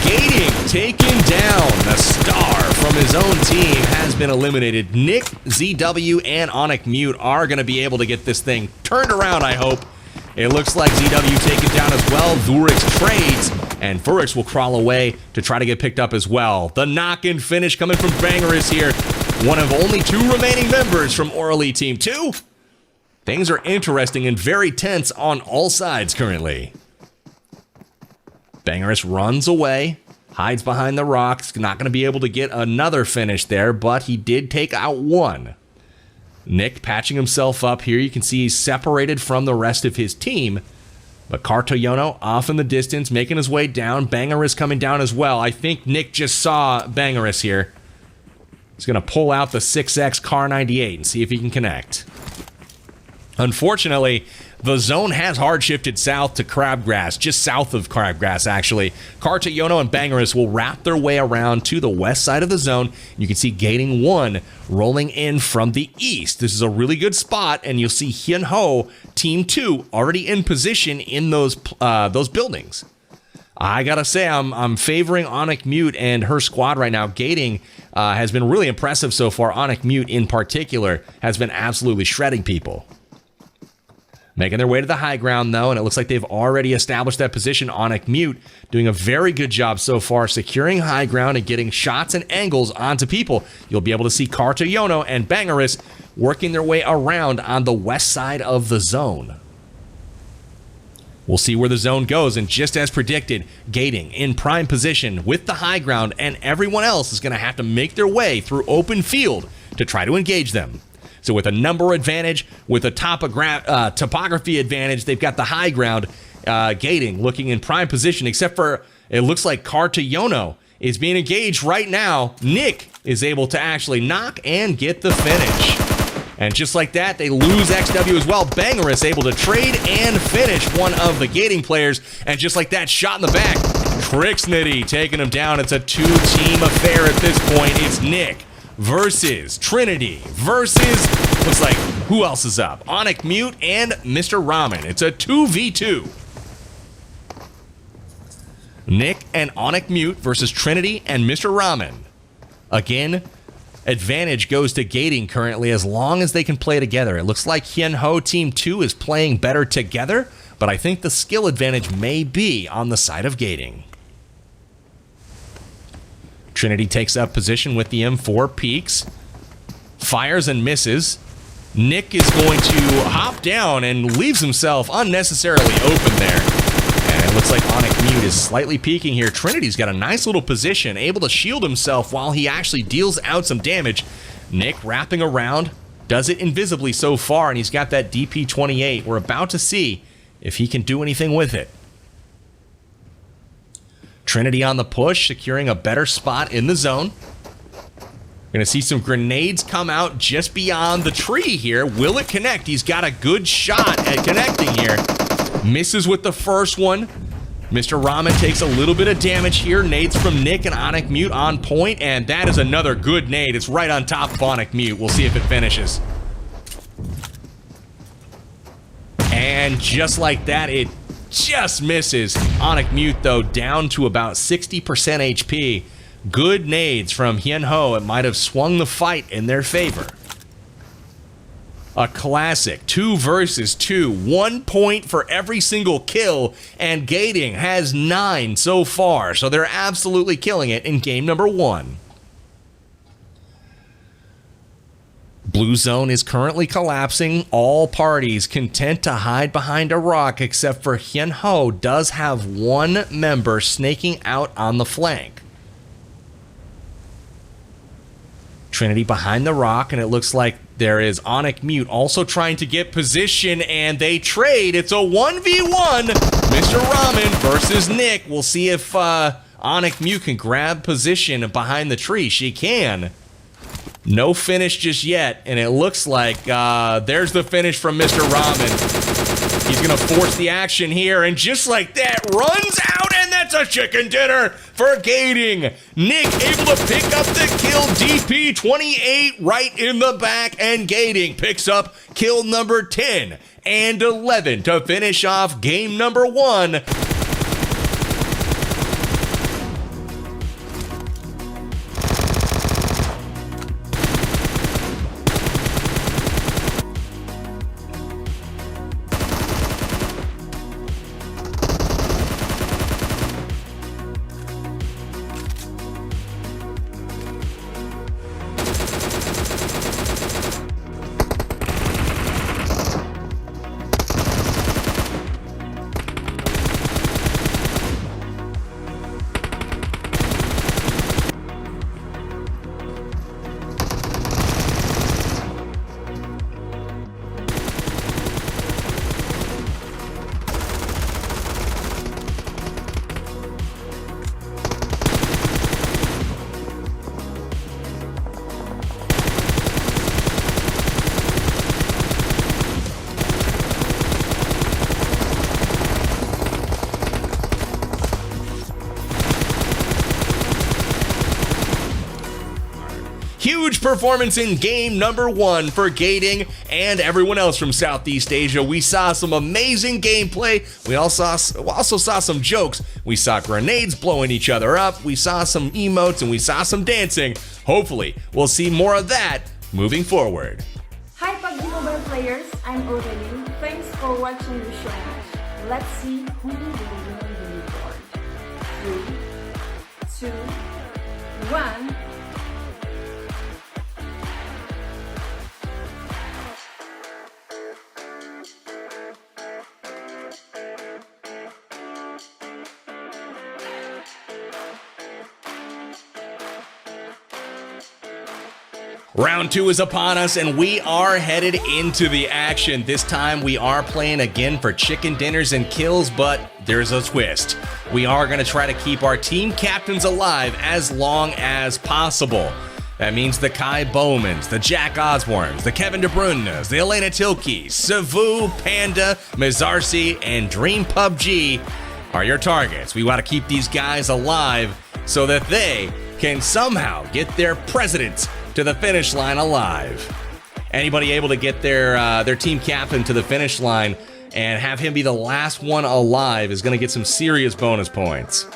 Gading taking down the star from his own team has been eliminated. Nick, ZW, and Onic Mute are going to be able to get this thing turned around, I hope. It looks like ZW taken down as well. Vurix trades, and Vurix will crawl away to try to get picked up as well. The knock and finish coming from Bangerous here. One of only 2 remaining members from Aurelie Team 2. Things are interesting and very tense on all sides currently. Bangerous runs away, hides behind the rocks. Not going to be able to get another finish there, but he did take out 1. Nick patching himself up here. You can see he's separated from the rest of his team. But Cartayono off in the distance, making his way down. Bangerous coming down as well. I think Nick just saw Bangerous here. He's going to pull out the 6X Car 98 and see if he can connect. Unfortunately, the zone has hard shifted south to Crabgrass, just south of Crabgrass, actually. Cartayono and Bangerous will wrap their way around to the west side of the zone. You can see Gating 1 rolling in from the east. This is a really good spot, and you'll see Hiền Hồ, Team 2, already in position in those buildings. I gotta say, I'm favoring Onic Mute and her squad right now. Gating has been really impressive so far. Onic Mute, in particular, has been absolutely shredding people. Making their way to the high ground, though, and it looks like they've already established that position. Onic Mute doing a very good job so far, securing high ground and getting shots and angles onto people. You'll be able to see Cartayono and Bangerous working their way around on the west side of the zone. We'll see where the zone goes, and just as predicted, Gating in prime position with the high ground, and everyone else is going to have to make their way through open field to try to engage them. So with a number advantage, with a topography advantage, they've got the high ground. Gating looking in prime position, except for it looks like Cartayono is being engaged right now. Nick is able to actually knock and get the finish. And just like that, they lose XW as well. Bangerous able to trade and finish one of the Gating players. And just like that, shot in the back. Trixnity taking him down. It's a 2-team affair at this point. It's Nick versus Trinity versus, looks like, who else is up? Onic Mute and Mr. Ramen. It's a 2v2. Nick and Onic Mute versus Trinity and Mr. Ramen. Again, advantage goes to Gating currently as long as they can play together. It looks like Hiền Hồ Team 2 is playing better together, but I think the skill advantage may be on the side of Gating. Trinity takes up position with the M4, peeks, fires and misses. Nick is going to hop down and leaves himself unnecessarily open there. And it looks like Onic Mute is slightly peeking here. Trinity's got a nice little position, able to shield himself while he actually deals out some damage. Nick wrapping around, does it invisibly so far, and he's got that DP-28. We're about to see if he can do anything with it. Trinity on the push, securing a better spot in the zone. We're going to see some grenades come out just beyond the tree here. Will it connect? He's got a good shot at connecting here. Misses with the first one. Mr. Ramen takes a little bit of damage here. Nades from Nick and Onic Mute on point, and that is another good nade. It's right on top of Onic Mute. We'll see if it finishes. And just like that, it just misses. Onic Mute, though, down to about 60% HP. Good nades from Hiền Hồ. It might have swung the fight in their favor. A classic 2 versus 2. 1 point for every single kill, and Gating has 9 so far, so they're absolutely killing it in game number 1. Blue zone is currently collapsing. All parties content to hide behind a rock, except for Hiền Hồ does have 1 member snaking out on the flank. Trinity behind the rock, and it looks like there is Onic Mute also trying to get position, and they trade. It's a 1v1. Mr. Ramen versus Nick. We'll see if Onic Mute can grab position behind the tree. She can. No finish just yet, and it looks like there's the finish from Mr. Ramen. He's going to force the action here, and just like that, runs out, and that's a chicken dinner for Gading. Nick able to pick up the kill, DP 28 right in the back, and Gading picks up kill number 10 and 11 to finish off game number 1. Huge performance in game number 1 for Gading and everyone else from Southeast Asia. We saw some amazing gameplay. We also saw some jokes. We saw grenades blowing each other up. We saw some emotes and we saw some dancing. Hopefully, we'll see more of that moving forward. Hi PUBG Mobile players, I'm Aurelie. Thanks for watching the show match. Let's see who will win the leaderboard. 3, 2, 1. Round 2 is upon us, and we are headed into the action. This time, we are playing again for chicken dinners and kills, but there's a twist. We are going to try to keep our team captains alive as long as possible. That means the Kai Bowmans, the Jack Osbornes, the Kevin De Bruynes, the Elena Tilkeys, Savu, Panda, Mizarsi, and Dream PUBG are your targets. We want to keep these guys alive so that they can somehow get their president to the finish line alive. Anybody able to get their team captain to the finish line and have him be the last one alive is going to get some serious bonus points.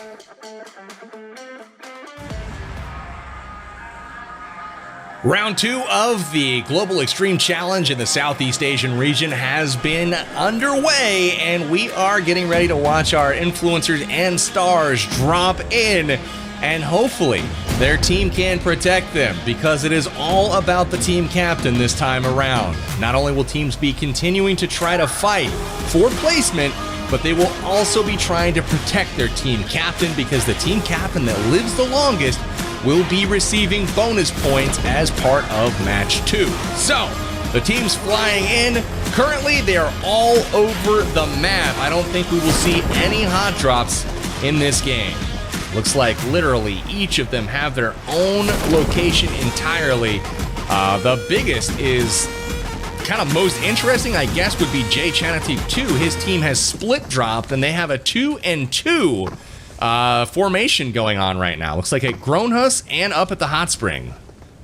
Round 2 of the Global Extreme Challenge in the Southeast Asian region has been underway, and we are getting ready to watch our influencers and stars drop in, and hopefully their team can protect them, because it is all about the team captain this time around. Not only will teams be continuing to try to fight for placement, but they will also be trying to protect their team captain, because the team captain that lives the longest will be receiving bonus points as part of match 2. So, the teams flying in, currently they are all over the map. I don't think we will see any hot drops in this game. Looks like literally each of them have their own location entirely. The biggest is kind of most interesting, I guess, would be J Chanatip 2. His team has split dropped, and they have a 2-and-2 formation going on right now. Looks like at Grownhus and up at the Hot Spring.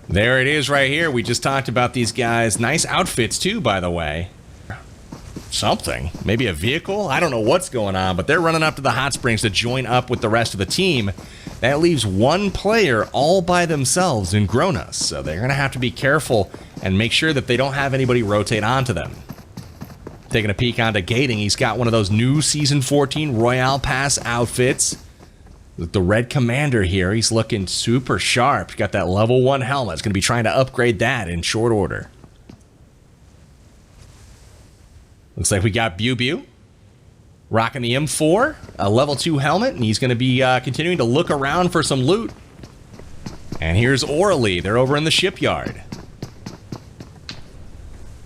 There it is right here. We just talked about these guys. Nice outfits too, by the way. Something. Maybe a vehicle? I don't know what's going on, but they're running up to the Hot Springs to join up with the rest of the team. That leaves one player all by themselves in Grownhus, so they're going to have to be careful and make sure that they don't have anybody rotate onto them. Taking a peek onto Gading, he's got one of those new Season 14 Royale Pass outfits. With the Red Commander here, he's looking super sharp. He's got that level 1 helmet. He's going to be trying to upgrade that in short order. Looks like we got Bew rocking the M4, a level 2 helmet, and he's going to be continuing to look around for some loot. And here's Aurelie. They're over in the shipyard.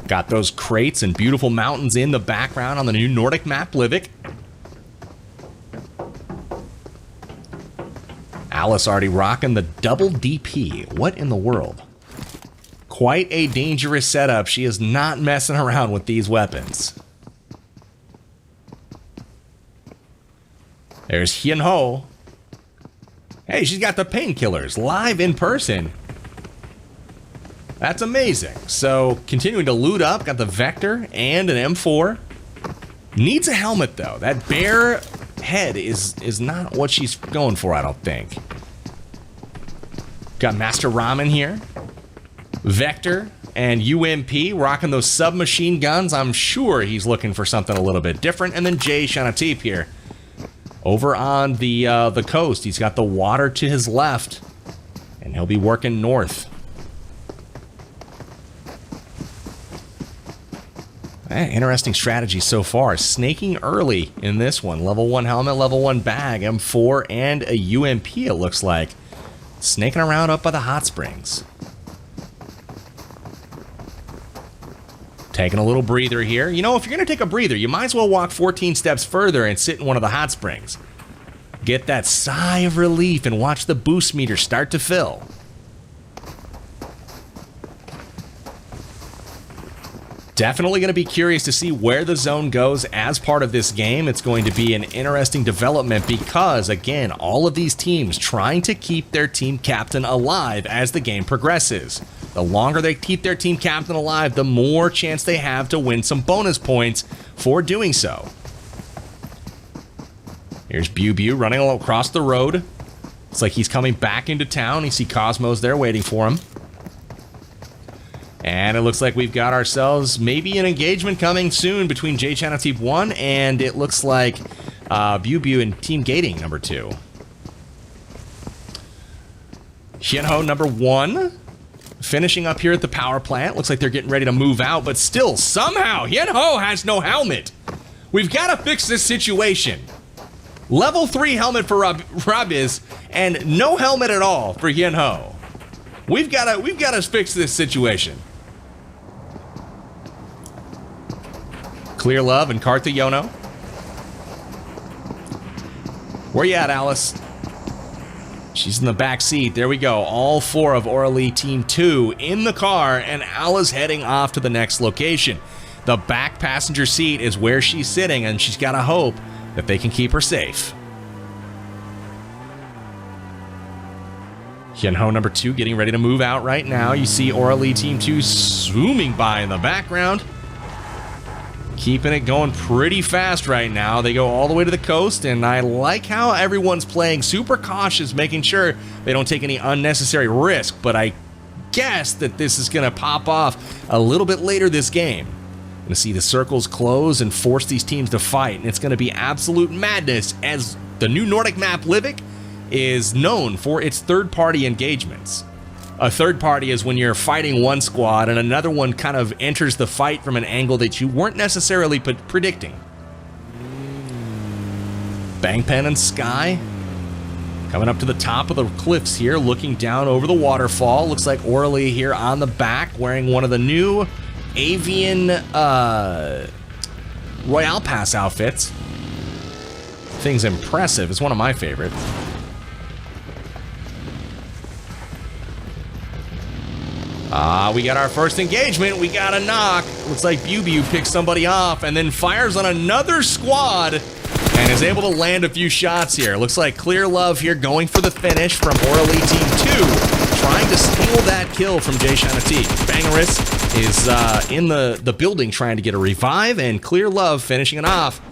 Got those crates and beautiful mountains in the background on the new Nordic map, Livik. Alice already rocking the double DP. What in the world? Quite a dangerous setup. She is not messing around with these weapons. There's Hiền Hồ. Hey, she's got the painkillers live in person. That's amazing. So, continuing to loot up. Got the Vector and an M4. Needs a helmet, though. That bare head is not what she's going for, I don't think. Got Master Ramen here. Vector and UMP rocking those submachine guns. I'm sure he's looking for something a little bit different. And then Chanatip here. Over on the coast, he's got the water to his left. And he'll be working north. Interesting strategy so far. Snaking early in this one. Level 1 helmet, level 1 bag, M4, and a UMP, it looks like. Snaking around up by the hot springs. Taking a little breather here. You know, if you're going to take a breather, you might as well walk 14 steps further and sit in one of the hot springs. Get that sigh of relief and watch the boost meter start to fill. Definitely going to be curious to see where the zone goes as part of this game. It's going to be an interesting development because, again, all of these teams trying to keep their team captain alive as the game progresses. The longer they keep their team captain alive, the more chance they have to win some bonus points for doing so. Here's Bew running across the road. It's like he's coming back into town. You see Cosmos there waiting for him. And it looks like we've got ourselves maybe an engagement coming soon between Chanatip 1 and it looks like Bew and Team Gading number 2. Hiền Hồ number 1 finishing up here at the power plant. Looks like they're getting ready to move out, but still somehow Hiền Hồ has no helmet. We've got to fix this situation. Level 3 helmet for Rabiz and no helmet at all for Hiền Hồ. We've got to fix this situation. Clear Love and Karta Yono. Where you at, Alice? She's in the back seat. There we go. All 4 of Aurelie Team 2 in the car, and Alice heading off to the next location. The back passenger seat is where she's sitting, and she's got to hope that they can keep her safe. Hiền Hồ number 2 getting ready to move out right now. You see Aurelie Team 2 zooming by in the background. Keeping it going pretty fast right now. They go all the way to the coast, and I like how everyone's playing super cautious, making sure they don't take any unnecessary risk, but I guess that this is going to pop off a little bit later this game. Going to see the circles close and force these teams to fight, and it's going to be absolute madness as the new Nordic map, Livik, is known for its third-party engagements. A third party is when you're fighting one squad and another one kind of enters the fight from an angle that you weren't necessarily predicting. Bangpen and Sky coming up to the top of the cliffs here, looking down over the waterfall. Looks like Aurelie here on the back wearing one of the new Avian Royale Pass outfits. Thing's impressive. It's one of my favorites. We got our first engagement. We got a knock. Looks like Bew picks somebody off and then fires on another squad and is able to land a few shots here. Looks like Clear Love here going for the finish from Aurelie Team 2, trying to steal that kill from Chanatip. Bangeris is in the building trying to get a revive, and Clear Love finishing it off.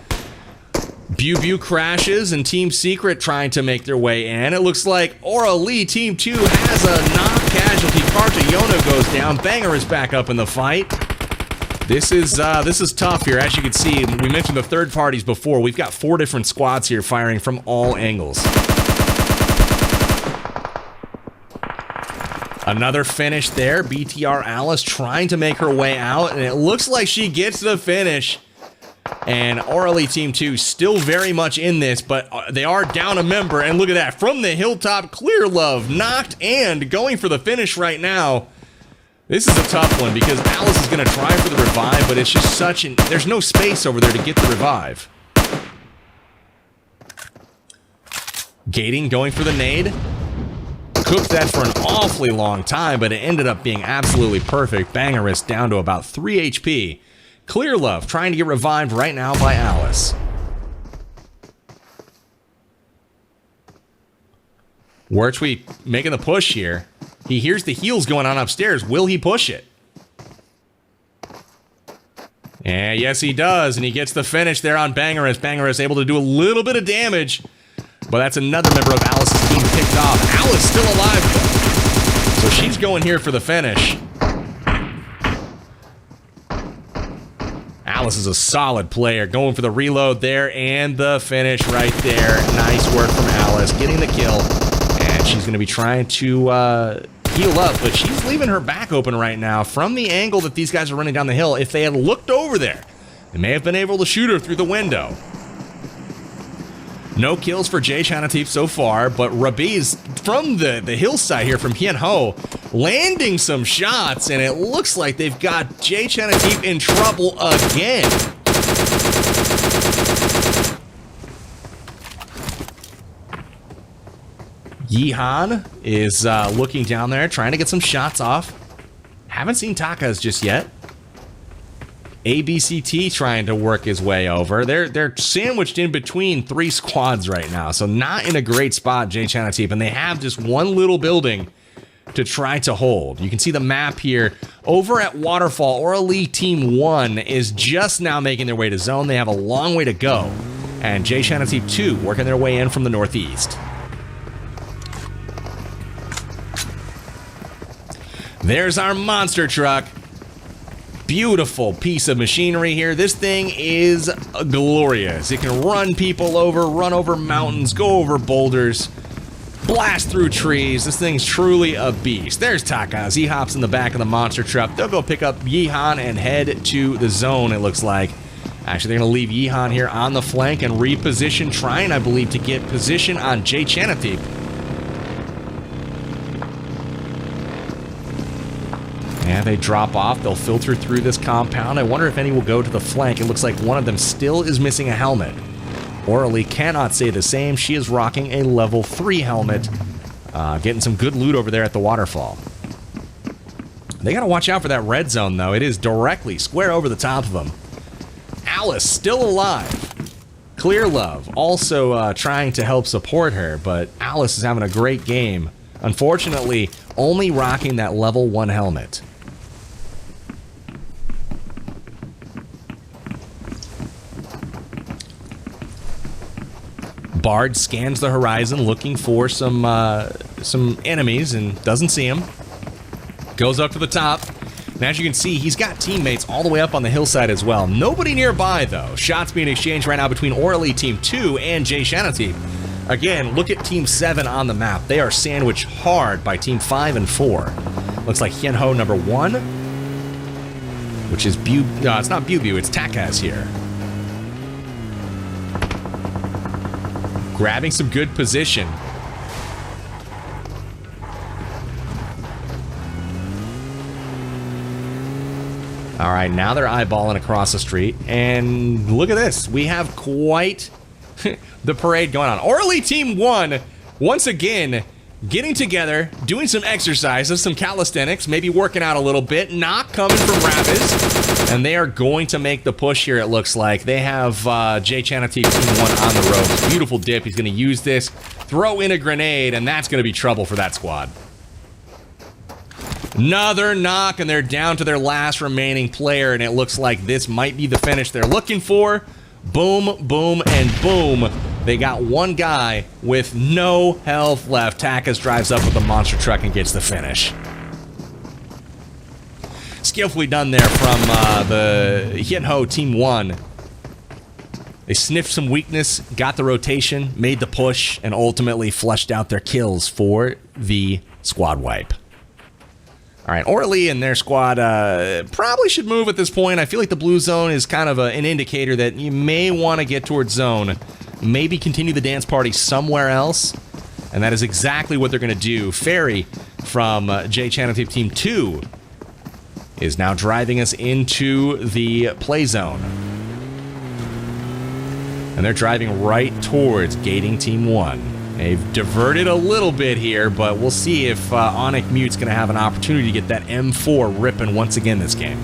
Bew crashes and Team Secret trying to make their way in. It looks like Aurelie Team 2 has a knock casualty. Karta Yono goes down. Banger is back up in the fight. This is tough here. As you can see, we mentioned the third parties before. We've got 4 different squads here firing from all angles. Another finish there. BTR Alice trying to make her way out, and it looks like she gets the finish. And Aurelie Team 2 still very much in this, but they are down a member. And look at that. From the hilltop, Clear Love knocked and going for the finish right now. This is a tough one because Alice is going to try for the revive, but it's just such an... There's no space over there to get the revive. Gading going for the nade. Cooked that for an awfully long time, but it ended up being absolutely perfect. Bangerous down to about 3 HP. Clear Love trying to get revived right now by Alice. Wertweet making the push here. He hears the heals going on upstairs. Will he push it? Yeah, yes he does, and he gets the finish there on Bangerous. Bangerous able to do a little bit of damage, but that's another member of Alice's team picked off. Alice still alive, though. So she's going here for the finish. Alice is a solid player, going for the reload there and the finish right there. Nice work from Alice, getting the kill. And she's going to be trying to heal up, but she's leaving her back open right now from the angle that these guys are running down the hill. If they had looked over there, they may have been able to shoot her through the window. No kills for Jay Chanatip so far, but Rabiz from the hillside here from Hiền Hồ landing some shots, and it looks like they've got Jay Chanatip in trouble again. Yihan is looking down there, trying to get some shots off. Haven't seen Takas just yet. ABCT trying to work his way over. They're sandwiched in between 3 squads right now, so not in a great spot, Jay Chanatip, and they have just one little building to try to hold. You can see the map here. Over at Waterfall, Aurelie Team 1 is just now making their way to zone. They have a long way to go, and Jay Chanatip 2 working their way in from the northeast. There's our monster truck. Beautiful piece of machinery here. This thing is glorious. It can run people over, run over mountains, go over boulders, blast through trees. This thing's truly a beast. There's Takas. He hops in the back of the monster truck. They'll go pick up Yihan and head to the zone, it looks like. Actually, they're going to leave Yihan here on the flank and reposition, trying, I believe, to get position on Jay Chanatip. Yeah, they drop off. They'll filter through this compound. I wonder if any will go to the flank. It looks like one of them still is missing a helmet. Aurelie cannot say the same. She is rocking a level 3 helmet. Getting some good loot over there at the waterfall. They got to watch out for that red zone, though. It is directly square over the top of them. Alice still alive. Clear Love also trying to help support her, but Alice is having a great game. Unfortunately, only rocking that level 1 helmet. Bard scans the horizon looking for some enemies and doesn't see them. Goes up to the top. And as you can see, he's got teammates all the way up on the hillside as well. Nobody nearby, though. Shots being exchanged right now between Aurelie Team 2 and Jay Chanatip. Again, look at Team 7 on the map. They are sandwiched hard by Team 5 and 4. Looks like Hiền Hồ number 1, which is no, it's not Bu, it's Takas here. Grabbing some good position. All right, now they're eyeballing across the street, and look at this. We have quite the parade going on. Aurelie Team 1, once again, getting together, doing some exercises, some calisthenics, maybe working out a little bit, not coming from Rabbits, and they are going to make the push here, it looks like. They have Jay Chanatip Team 1 on the ropes. Beautiful dip. He's going to use this, throw in a grenade, and that's going to be trouble for that squad. Another knock, and they're down to their last remaining player, and it looks like this might be the finish they're looking for. Boom, boom, and boom. They got one guy with no health left. Takas drives up with the monster truck and gets the finish. Skillfully done there from the Hiền Hồ Team 1. They sniffed some weakness, got the rotation, made the push, and ultimately flushed out their kills for the squad wipe. All right, Aurelie and their squad probably should move at this point. I feel like the blue zone is kind of an indicator that you may want to get towards zone. Maybe continue the dance party somewhere else. And that is exactly what they're going to do. Ferry from Chanatip Team 2 is now driving us into the play zone. And they're driving right towards Gading Team 1. They've diverted a little bit here, but we'll see if Onic Mute's going to have an opportunity to get that M4 ripping once again this game.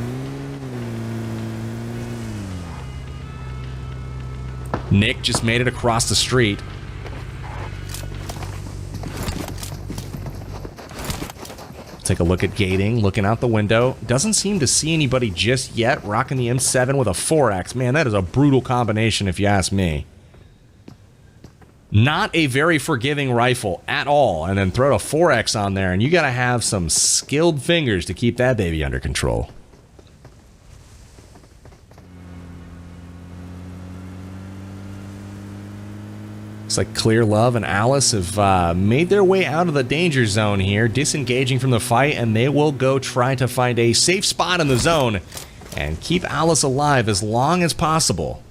Nick just made it across the street. Take a look at Gading, looking out the window. Doesn't seem to see anybody just yet. Rocking the M7 with a 4X. Man, that is a brutal combination if you ask me. Not a very forgiving rifle at all. And then throw a 4X on there, and you got to have some skilled fingers to keep that baby under control. Looks like Clear Love and Alice have made their way out of the danger zone here, disengaging from the fight, and they will go try to find a safe spot in the zone and keep Alice alive as long as possible.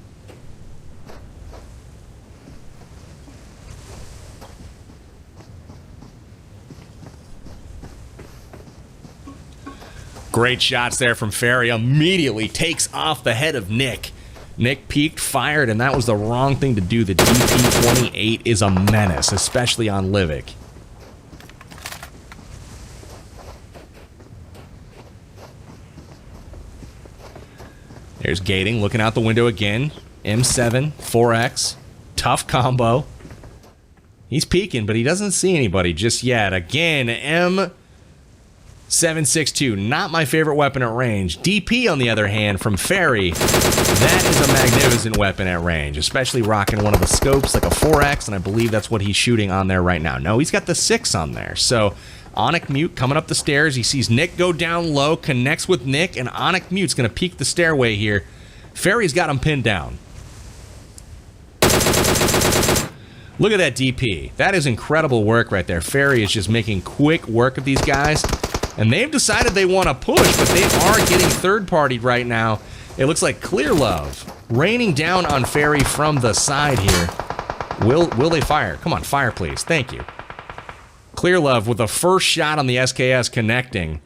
Great shots there from Ferry. Immediately takes off the head of Nick. Nick peeked, fired, and that was the wrong thing to do. The DP-28 is a menace, especially on Livik. There's Gading looking out the window again. M7, 4X, tough combo. He's peeking, but he doesn't see anybody just yet. Again, M762, not my favorite weapon at range. DP, on the other hand, from Ferry, that is a magnificent weapon at range, especially rocking one of the scopes like a 4X, and I believe that's what he's shooting on there right now. No, he's got the 6 on there. So, Onic Mute coming up the stairs. He sees Nick go down low, connects with Nick, and Onic Mute's going to peek the stairway here. Ferry's got him pinned down. Look at that DP. That is incredible work right there. Ferry is just making quick work of these guys. And they've decided they want to push, but they are getting third-partied right now. It looks like Clear Love raining down on Ferry from the side here. Will they fire? Come on, fire please. Thank you. Clear Love with the first shot on the SKS connecting.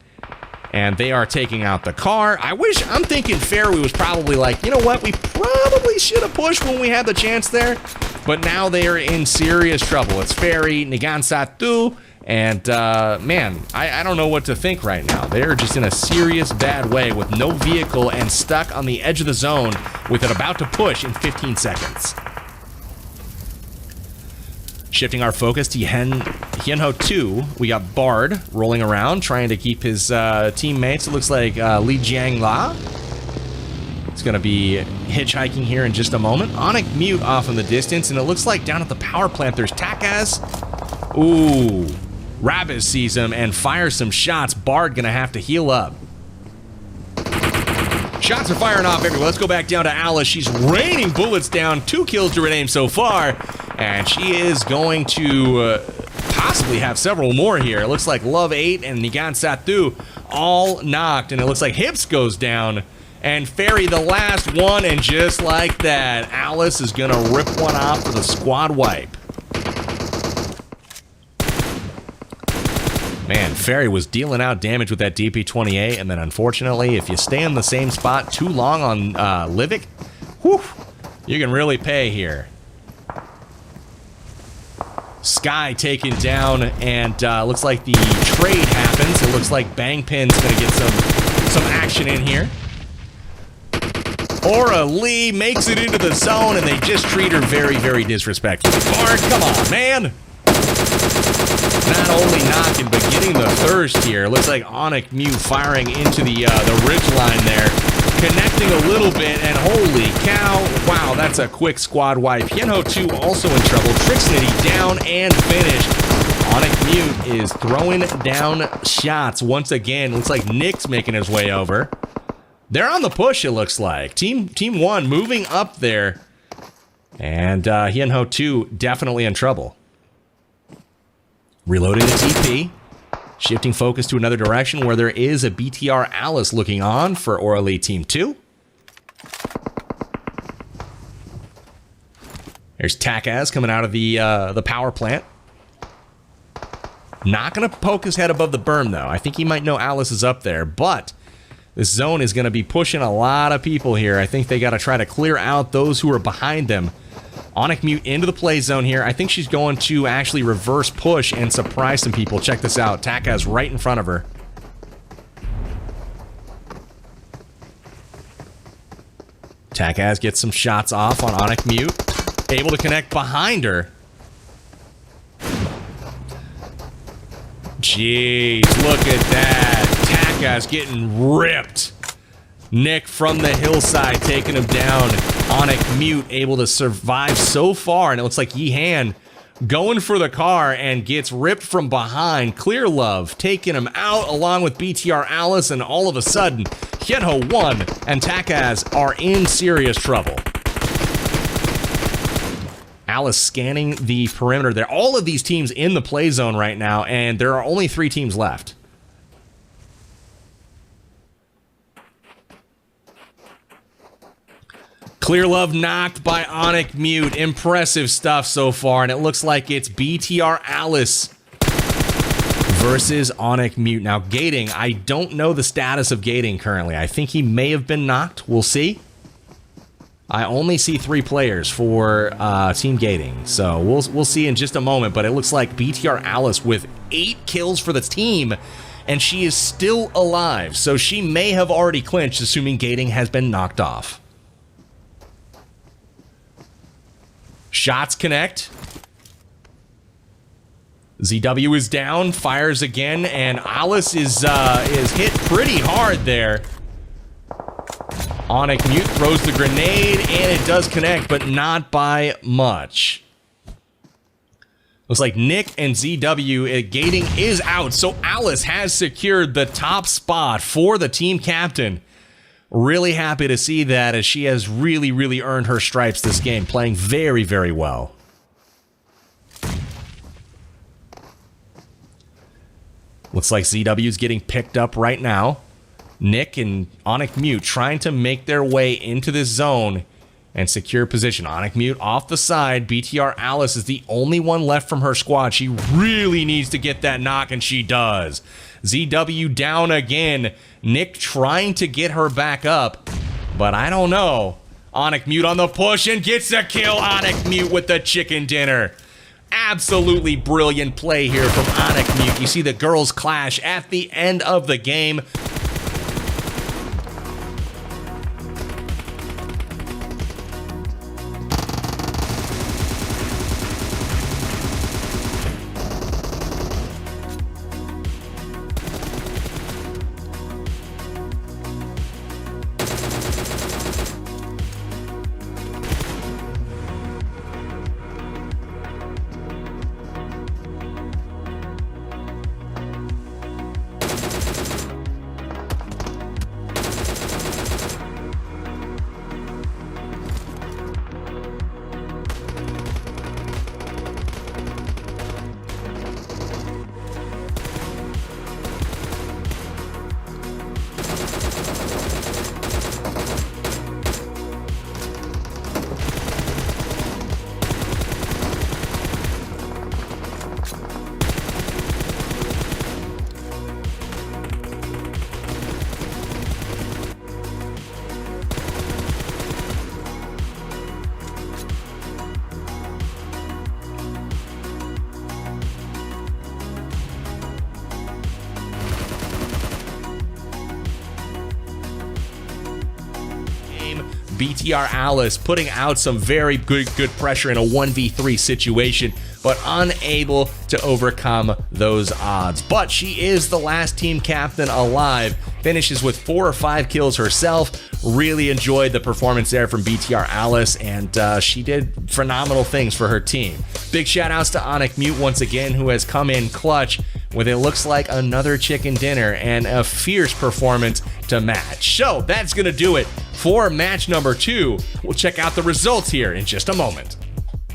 And they are taking out the car. I'm thinking Ferry was probably like, you know what? We probably should have pushed when we had the chance there. But now they are in serious trouble. It's Ferry, Nigan Satu, and man, I don't know what to think right now. They're just in a serious bad way with no vehicle and stuck on the edge of the zone with it about to push in 15 seconds. Shifting our focus to Hiền Hồ 2, we got Bard rolling around trying to keep his teammates. It looks like Li Jiangla is going to be hitchhiking here in just a moment. Onic Mute off in the distance, and it looks like down at the power plant there's Takaz. Ooh. Rabbiz sees him and fires some shots. Bard gonna have to heal up. Shots are firing off everywhere. Let's go back down to Alice. She's raining bullets down. 2 kills to her name so far. And she is going to possibly have several more here. It looks like Love 8 and Nigan Satu all knocked. And it looks like Hips goes down. And Ferry the last one. And just like that, Alice is gonna rip one off for the squad wipe. Man, Ferry was dealing out damage with that DP-28, and then unfortunately, if you stay in the same spot too long on Livik, whew, you can really pay here. Sky taken down, and looks like the trade happens. It looks like Bangpin's going to get some action in here. Aurelie makes it into the zone, and they just treat her very, very disrespectfully. Bard, come on, man! Not only knocking, but getting the thirst here. Looks like Onic Mute firing into the ridge line there. Connecting a little bit, and holy cow. Wow, that's a quick squad wipe. Hiền Hồ 2 also in trouble. Trixnity down and finished. Onic Mute is throwing down shots once again. Looks like Nick's making his way over. They're on the push, it looks like. Team 1 moving up there. And Hiền Hồ 2 definitely in trouble. Reloading the TP. Shifting focus to another direction where there is a BTR Alice looking on for Aurelie Team 2. There's Takaz coming out of the power plant. Not going to poke his head above the berm, though. I think he might know Alice is up there, but this zone is going to be pushing a lot of people here. I think they got to try to clear out those who are behind them. INDIA into the play zone here. I think she's going to actually reverse push and surprise some people. Check this out. Takaz right in front of her. Takaz gets some shots off on INDIA. Able to connect behind her. Jeez, look at that. Takaz getting ripped. Nick from the hillside taking him down. INDIA able to survive so far, and it looks like Yihan going for the car and gets ripped from behind. Clear Love taking him out along with BTR Alice, and all of a sudden, Hiền Hồ won, and Takaz are in serious trouble. Alice scanning the perimeter there. All of these teams in the play zone right now, and there are only 3 teams left. Clear Love knocked by INDIA. Impressive stuff so far, and it looks like it's BTR Alice versus INDIA. Now, Gading, I don't know the status of Gading currently. I think he may have been knocked. We'll see. I only see 3 players for Team Gading, so we'll see in just a moment, but it looks like BTR Alice with 8 kills for the team, and she is still alive, so she may have already clinched, assuming Gading has been knocked off. Shots connect. ZW is down, fires again, and Alice is hit pretty hard there. INDIA throws the grenade, and it does connect, but not by much. Looks like Nick and ZW, Gading is out, so Alice has secured the top spot for the team captain. Really happy to see that, as she has really, really earned her stripes this game, playing very, very well. Looks like ZW is getting picked up right now. Nick and INDIA trying to make their way into this zone and secure position. INDIA off the side. BTR Alice is the only one left from her squad. She really needs to get that knock, and she does. ZW down again. Nick trying to get her back up, but I don't know. INDIA on the push and gets a kill. INDIA with the chicken dinner. Absolutely brilliant play here from INDIA. You see the girls clash at the end of the game. BTR Alice putting out some very good pressure in a 1v3 situation, but unable to overcome those odds. But she is the last team captain alive, finishes with 4 or 5 kills herself. Really enjoyed the performance there from BTR Alice, and she did phenomenal things for her team. Big shout outs to INDIA once again, who has come in clutch with, it looks like, another chicken dinner and a fierce performance to match. So that's gonna do it for match number 2. We'll check out the results here in just a moment.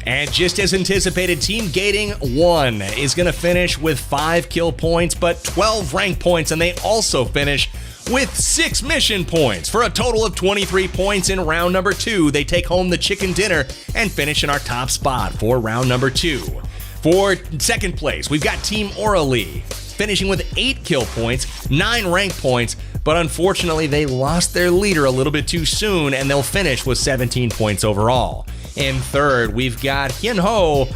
And just as anticipated, Team Gading 1 is going to finish with 5 kill points, but 12 rank points, and they also finish with 6 mission points for a total of 23 points in round number 2. They take home the chicken dinner and finish in our top spot for round number 2. For second place, we've got Team Aurelie, finishing with 8 kill points, 9 rank points, but unfortunately they lost their leader a little bit too soon, and they'll finish with 17 points overall. In third, we've got Hiền Hồ,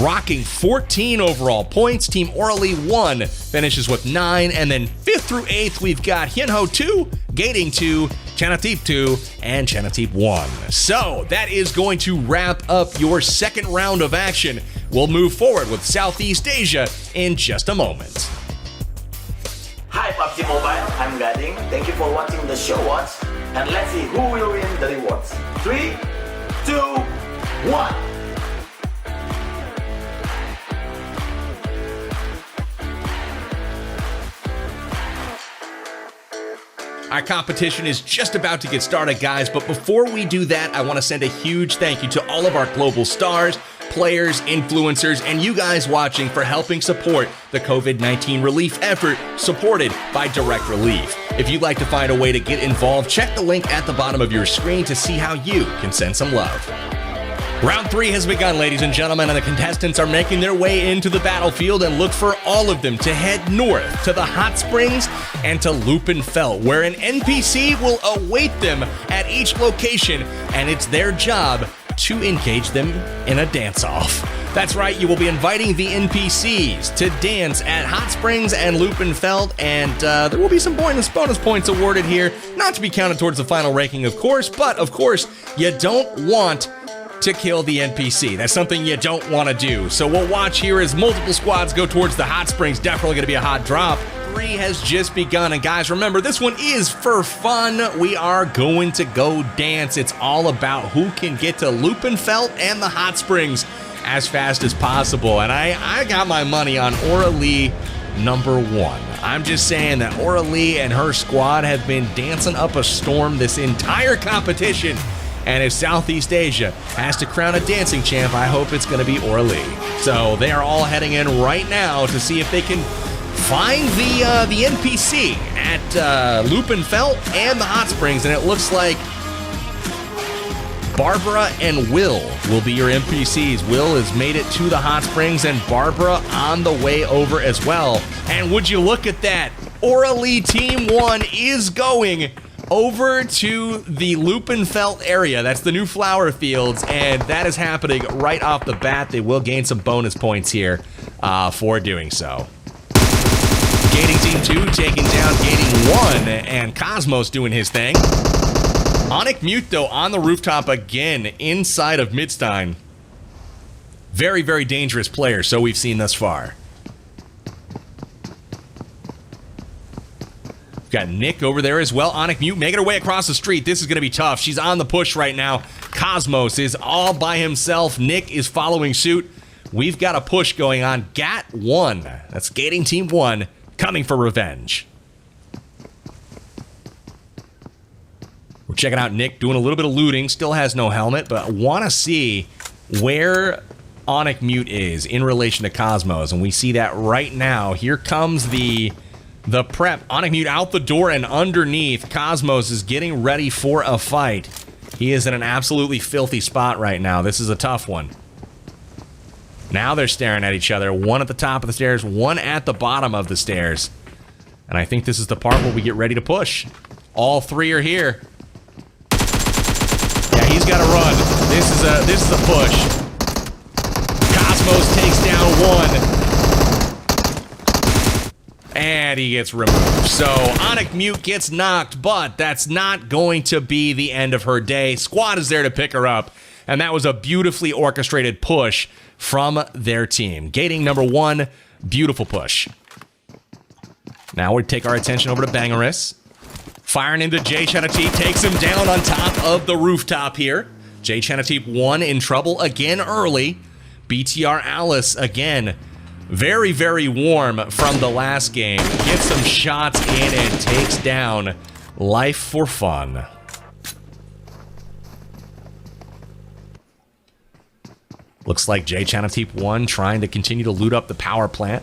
rocking 14 overall points. Team Aurelie 1 finishes with 9, and then 5th through 8th, we've got Hiền Hồ 2, Gading 2, Chanatip 2, and Chanatip 1. So that is going to wrap up your second round of action. We'll move forward with Southeast Asia in just a moment. Hi PUBG Mobile, I'm Gading. Thank you for watching the show watch, and let's see who will win the rewards. 3, 2, 1. Our competition is just about to get started, guys, but before we do that, I want to send a huge thank you to all of our global stars, players, influencers, and you guys watching for helping support the COVID-19 relief effort supported by Direct Relief. If you'd like to find a way to get involved, check the link at the bottom of your screen to see how you can send some love. Round 3 has begun, ladies and gentlemen, and the contestants are making their way into the battlefield, and look for all of them to head north to the hot springs and to Lupenfeld, where an NPC will await them at each location, and it's their job to engage them in a dance-off. That's right, you will be inviting the NPCs to dance at Hot Springs and Lupenfeld, and there will be some bonus points awarded here, not to be counted towards the final ranking, of course, but of course, you don't want to kill the NPC. That's something you don't want to do. So we'll watch here as multiple squads go towards the hot springs. Definitely going to be a hot drop. 3 has just begun. And guys, remember, this one is for fun. We are going to go dance. It's all about who can get to Lupenfeld and the hot springs as fast as possible. And I got my money on Aurelie number 1. I'm just saying that Aurelie and her squad have been dancing up a storm this entire competition. And if Southeast Asia has to crown a dancing champ, I hope it's going to be Aurelie. So they are all heading in right now to see if they can find the NPC at Lupenfeld and the hot springs. And it looks like Barbara and Will be your NPCs. Will has made it to the hot springs, and Barbara on the way over as well. And would you look at that? Aurelie Team 1 is going over to the Lupenfeld area. That's the new flower fields, and that is happening right off the bat. They will gain some bonus points here for doing so. Gading Team 2 taking down Gading 1, and Cosmos doing his thing. INDIA&Mute, though, on the rooftop again inside of Midstein. Very, very dangerous player, so we've seen thus far. We've got Nick over there as well. INDIA&Mute making her way across the street. This is going to be tough. She's on the push right now. Cosmos is all by himself. Nick is following suit. We've got a push going on. GAT 1. That's Gading Team 1 coming for revenge. We're checking out Nick doing a little bit of looting. Still has no helmet, but I want to see where INDIA&Mute is in relation to Cosmos. And we see that right now. Here comes the prep. INDIA&Mute out the door and underneath. Cosmos is getting ready for a fight. He is in an absolutely filthy spot right now. This is a tough one. Now they're staring at each other. One at the top of the stairs, one at the bottom of the stairs. And I think this is the part where we get ready to push. All 3 are here. Yeah, he's got to run. This is a push. Cosmos takes down 1. And he gets removed. So INDIA&Mute gets knocked, but that's not going to be the end of her day. Squad is there to pick her up, and that was a beautifully orchestrated push from their team. Gading number 1, beautiful push. Now we take our attention over to Bangaris. Firing into Jay Chanatip, takes him down on top of the rooftop here. Jay Chanatip 1 in trouble again early. BTR Alice again. Very, very warm from the last game. Gets some shots in and takes down Life for Fun. Looks like Chanatip 1 trying to continue to loot up the power plant.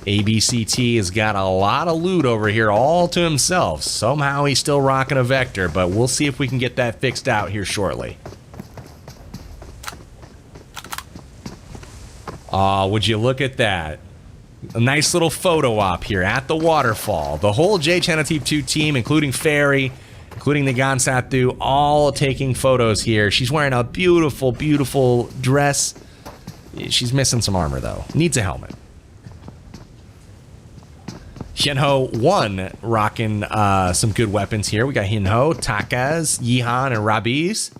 ABCT has got a lot of loot over here all to himself. Somehow he's still rocking a Vector, but we'll see if we can get that fixed out here shortly. Aw, would you look at that? A nice little photo op here at the waterfall. The whole Chanatip 2 team, including Fairy, including the Gansathu, all taking photos here. She's wearing a beautiful, beautiful dress. She's missing some armor, though. Needs a helmet. Hiền Hồ 1 rocking some good weapons here. We got Hiền Hồ, Takaz, Yihan, and Rabiz.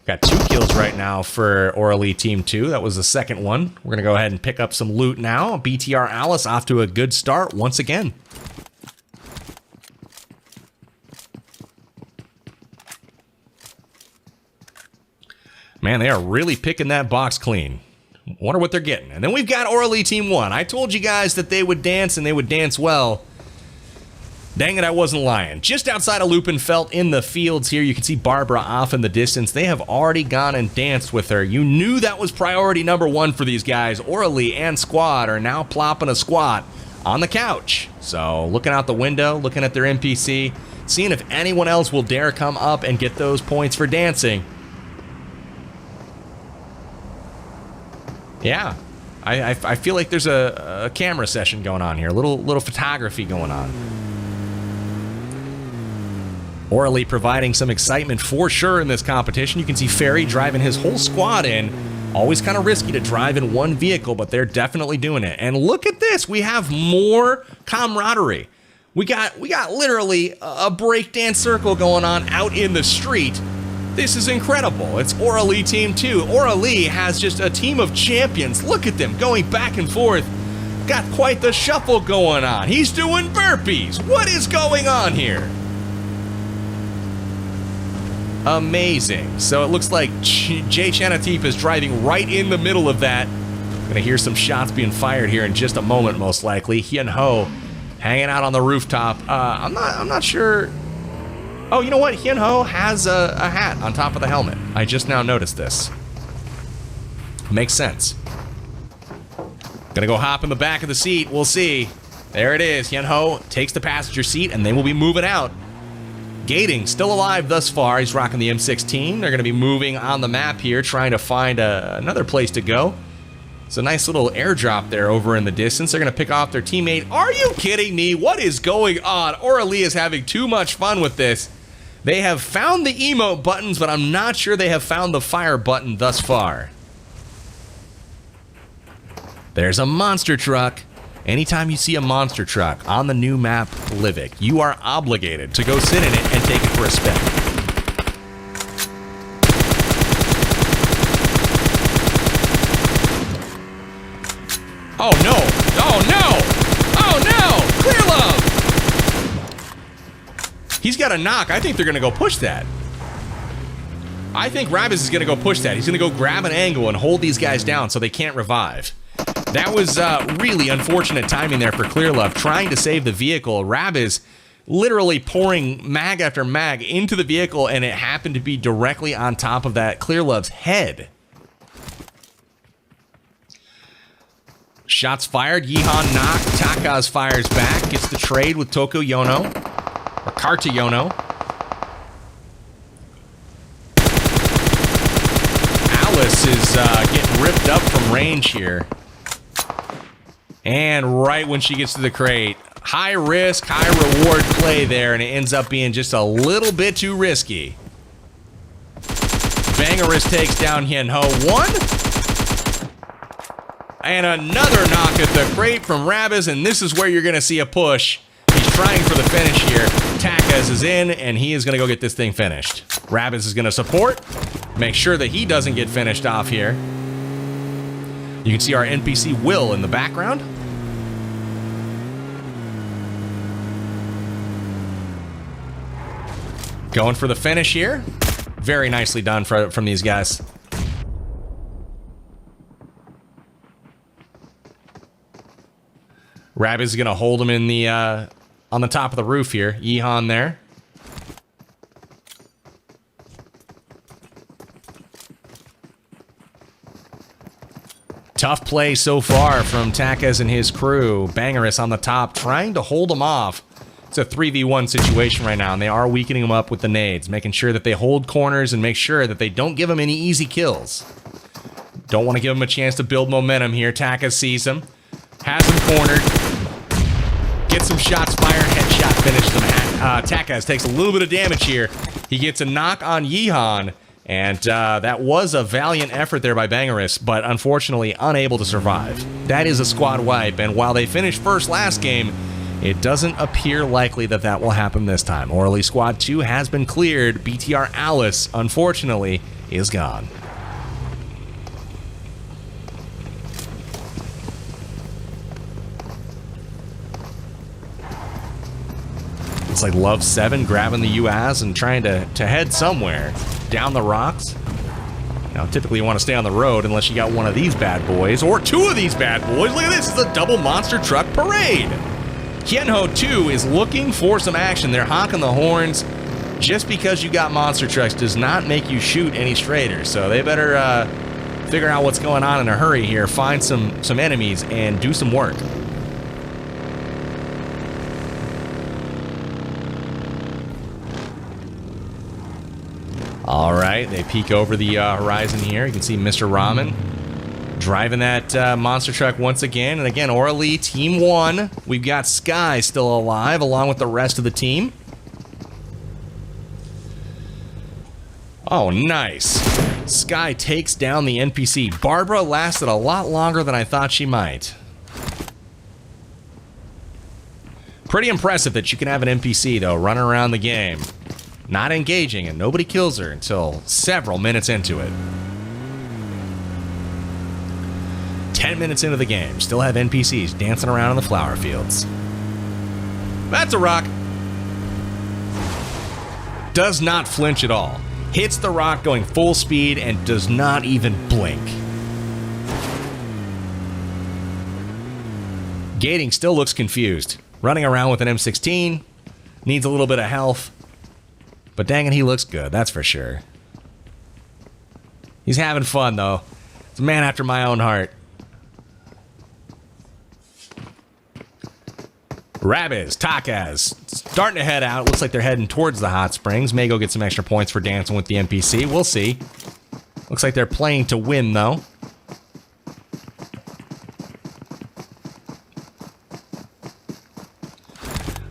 Got 2 kills right now for Aurelie Team 2. That was the second one. We're going to go ahead and pick up some loot now. BTR Alice off to a good start once again. Man, they are really picking that box clean. Wonder what they're getting. And then we've got Aurelie Team 1. I told you guys that they would dance, and they would dance well. Dang it, I wasn't lying. Just outside of Lupenfeld in the fields here, you can see Barbara off in the distance. They have already gone and danced with her. You knew that was priority number 1 for these guys. Aurelie and squad are now plopping a squat on the couch. So looking out the window, looking at their NPC, seeing if anyone else will dare come up and get those points for dancing. Yeah, I feel like there's a camera session going on here, a little photography going on. Aurelie providing some excitement for sure in this competition. You can see Fairy driving his whole squad in. Always kind of risky to drive in one vehicle, but they're definitely doing it. And look at this, we have more camaraderie. We got literally a breakdance circle going on out in the street. This is incredible. It's Aurelie Team 2. Aurelie has just a team of champions. Look at them going back and forth. Got quite the shuffle going on. He's doing burpees. What is going on here? Amazing. So it looks like Chanatip is driving right in the middle of that. Gonna hear some shots being fired here in just a moment, most likely. Hiền Hồ hanging out on the rooftop. I'm not sure. Oh, you know what? Hiền Hồ has a hat on top of the helmet. I just now noticed this. Makes sense. Gonna go hop in the back of the seat. We'll see. There it is. Hiền Hồ takes the passenger seat, and they will be moving out. Gading still alive thus far. He's rocking the M16. They're going to be moving on the map here, trying to find another place to go. It's a nice little airdrop there over in the distance. They're going to pick off their teammate. Are you kidding me? What is going on? Aurelie is having too much fun with this. They have found the emote buttons, but I'm not sure they have found the fire button thus far. There's a monster truck. Anytime you see a monster truck on the new map, Livik, you are obligated to go sit in it and take it for a spin. Oh no! Oh no! Oh no! Clear love! He's got a knock. I think they're gonna go push that. I think Rabiz is gonna go push that. He's gonna go grab an angle and hold these guys down so they can't revive. That was really unfortunate timing there for Clearlove, trying to save the vehicle. Rabiz literally pouring mag after mag into the vehicle, and it happened to be directly on top of that Clearlove's head. Shots fired. Yihan knocked. Takaz fires back. Gets the trade with Toko Yono. Or Karta Yono. Alice is getting ripped up from range here. And right when she gets to the crate, high risk, high reward play there, and it ends up being just a little bit too risky. Bangerous takes down Hiền Hồ. 1. And another knock at the crate from Rabiz, and this is where you're going to see a push. He's trying for the finish here. Takaz is in, and he is going to go get this thing finished. Rabiz is going to support, make sure that he doesn't get finished off here. You can see our NPC Will in the background. Going for the finish here. Very nicely done from these guys. Rabiz is going to hold him in the on the top of the roof here. Yeehan there. Tough play so far from Takez and his crew. Bangerous on the top, trying to hold them off. It's a 3v1 situation right now, and they are weakening them up with the nades, making sure that they hold corners and make sure that they don't give them any easy kills. Don't want to give them a chance to build momentum here. Takez sees him, has him cornered, gets some shots fired, headshot finishes him. Takez takes a little bit of damage here. He gets a knock on Yeehan. And that was a valiant effort there by Bangerous, but unfortunately unable to survive. That is a squad wipe, and while they finished first last game, it doesn't appear likely that that will happen this time. Aurelie Squad 2 has been cleared. BTR Alice, unfortunately, is gone. It's like Love 7 grabbing the UAS and trying to head somewhere. Down the rocks. Now, typically you want to stay on the road unless you got one of these bad boys, or two of these bad boys. Look at this, it's a double monster truck parade. Hiền Hồ 2 is looking for some action. They're honking the horns. Just because you got monster trucks does not make you shoot any straighters, so they better figure out what's going on in a hurry here, find some enemies, and do some work. All right, they peek over the horizon here. You can see Mr. Ramen driving that monster truck once again. And again, Aurelie, Team 1. We've got Sky still alive, along with the rest of the team. Oh, nice. Sky takes down the NPC. Barbara lasted a lot longer than I thought she might. Pretty impressive that you can have an NPC, though, running around the game. Not engaging, and nobody kills her until several minutes into it. 10 minutes into the game, still have NPCs dancing around in the flower fields. That's a rock. Does not flinch at all. Hits the rock going full speed and does not even blink. Gading still looks confused. Running around with an M16. Needs a little bit of health. But dang it, he looks good, that's for sure. He's having fun, though. It's a man after my own heart. Rabbiz, Takez, starting to head out. Looks like they're heading towards the hot springs. May go get some extra points for dancing with the NPC. We'll see. Looks like they're playing to win, though.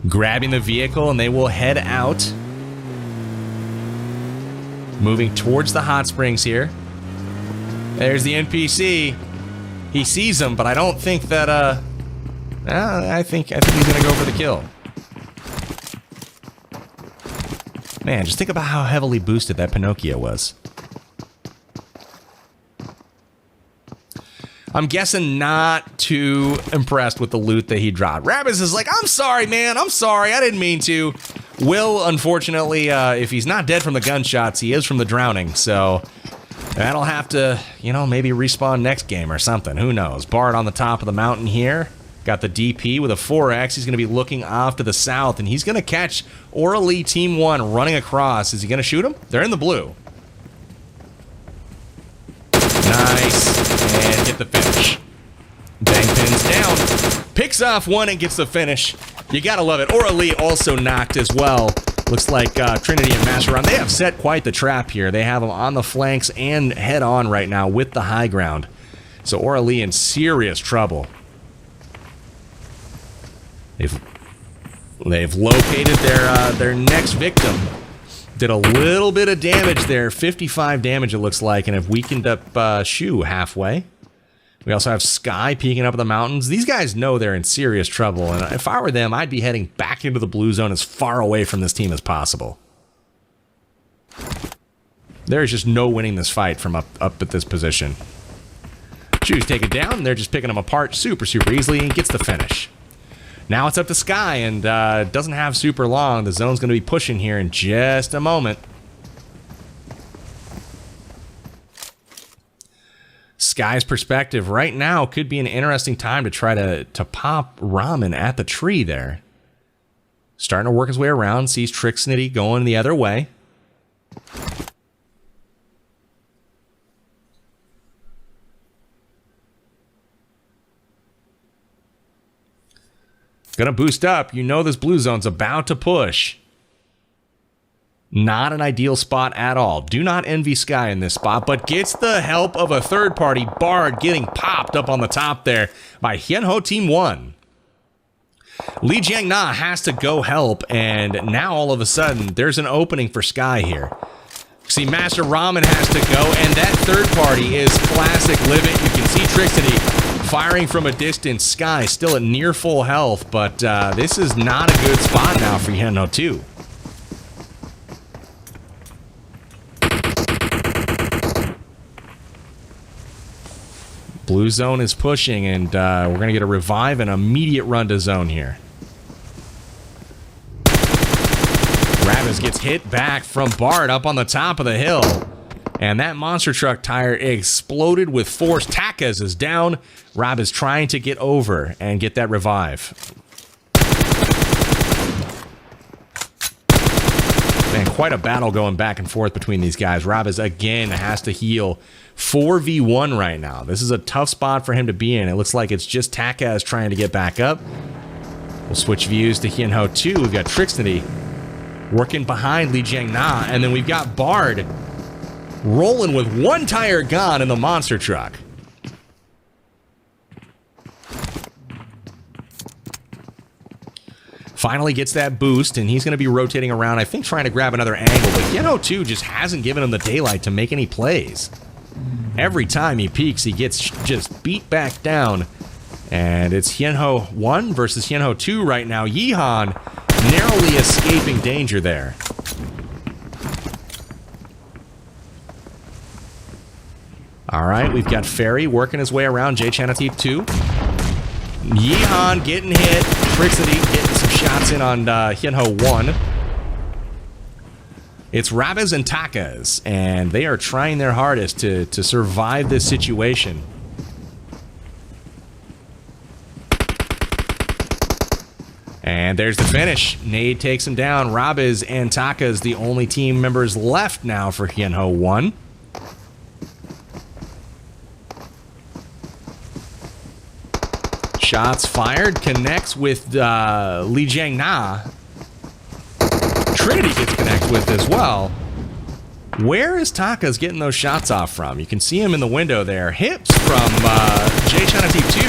Grabbing the vehicle, and they will head out. Moving towards the hot springs here. There's the NPC. He sees him, but I don't think that, I think he's gonna go for the kill. Man, just think about how heavily boosted that Pinocchio was. I'm guessing not too impressed with the loot that he dropped. Rabbiz is like, I'm sorry, man. I'm sorry. I didn't mean to. Will, unfortunately, if he's not dead from the gunshots, he is from the drowning. So that'll have to, maybe respawn next game or something. Who knows? Bard on the top of the mountain here. Got the DP with a 4X. He's going to be looking off to the south, and he's going to catch Aurelie Team 1 running across. Is he going to shoot him? They're in the blue. Nice. And get the finish. Bang pins down. Picks off one and gets the finish. You got to love it. Aurelie also knocked as well. Looks like Trinity and Masteron, they have set quite the trap here. They have them on the flanks and head on right now with the high ground. So Aurelie in serious trouble. They've located their next victim. Did a little bit of damage there, 55 damage it looks like, and have weakened up Shu halfway. We also have Sky peeking up the mountains. These guys know they're in serious trouble, and if I were them, I'd be heading back into the blue zone as far away from this team as possible. There's just no winning this fight from up at this position. Shu's taken down, and they're just picking them apart super easily, and gets the finish. Now it's up to Sky, and doesn't have super long. The zone's going to be pushing here in just a moment. Sky's perspective right now could be an interesting time to try to pop Ramen at the tree there. Starting to work his way around, sees Trixnity going the other way. Gonna boost up. You know this blue zone's about to push. Not an ideal spot at all. Do not envy Sky in this spot, but gets the help of a third party. Bard getting popped up on the top there by Hiền Hồ Team 1. Lee Jiang Na has to go help, and now all of a sudden there's an opening for Sky here. See, Master Ramen has to go, and that third party is classic Livik. You can see Trixnity firing from a distance. Sky still at near full health, but this is not a good spot now for Hiền Hồ 2. Blue zone is pushing, and we're going to get a revive and immediate run to zone here. Ravis gets hit back from Bard up on the top of the hill. And that monster truck tire exploded with force. Takas is down. Rob is trying to get over and get that revive. Man, quite a battle going back and forth between these guys. Rob is again has to heal 4v1 right now. This is a tough spot for him to be in. It looks like it's just Takas trying to get back up. We'll switch views to Hiền Hồ 2. We've got Trixnity working behind Lee Jiang Na. And then we've got Bard rolling with one tire gone in the monster truck. Finally gets that boost, and he's going to be rotating around, I think, trying to grab another angle. But Hiền Hồ 2 just hasn't given him the daylight to make any plays. Every time he peeks, he gets just beat back down. And it's Hiền Hồ 1 versus Hiền Hồ 2 right now. Yeehan narrowly escaping danger there. All right, we've got Ferry working his way around Chanatip 2. Yeehan getting hit. Trixnity getting some shots in on Hiền Hồ 1. It's Rabbis and Takas, and they are trying their hardest to survive this situation. And there's the finish. Nade takes him down. Rabbis and Takas, the only team members left now for Hiền Hồ 1. Shots fired, connects with Lee Jiang Na. Trinity gets connected with as well. Where is Takas getting those shots off from? You can see him in the window there. Hips from Chanatip 2.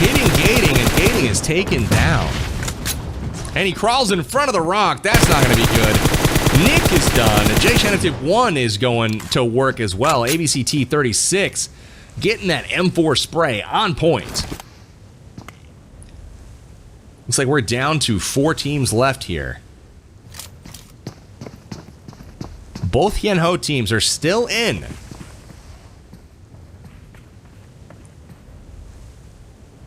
Hitting Gading, and Gading is taken down. And he crawls in front of the rock. That's not going to be good. Nick is done. Chanatip 1 is going to work as well. ABCT 36 getting that M4 spray on point. Looks like we're down to 4 teams left here. Both Hiền Hồ teams are still in.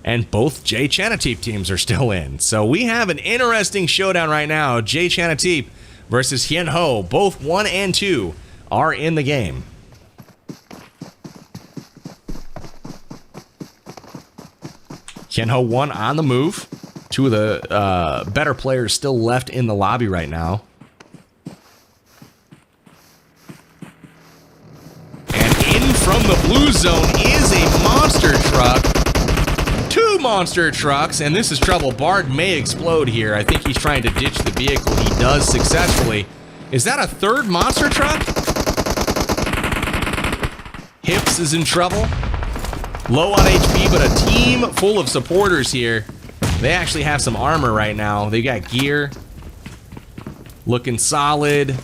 And both Chanatip teams are still in. So we have an interesting showdown right now. Chanatip versus Hiền Hồ. Both 1 and 2 are in the game. Hiền Hồ 1 on the move. 2 of the better players still left in the lobby right now. And in from the blue zone is a monster truck. 2 monster trucks, and this is trouble. Bard may explode here. I think he's trying to ditch the vehicle. He does successfully. Is that a 3rd monster truck? Hips is in trouble. Low on HP, but a team full of supporters here. They actually have some armor right now. They got gear. Looking solid.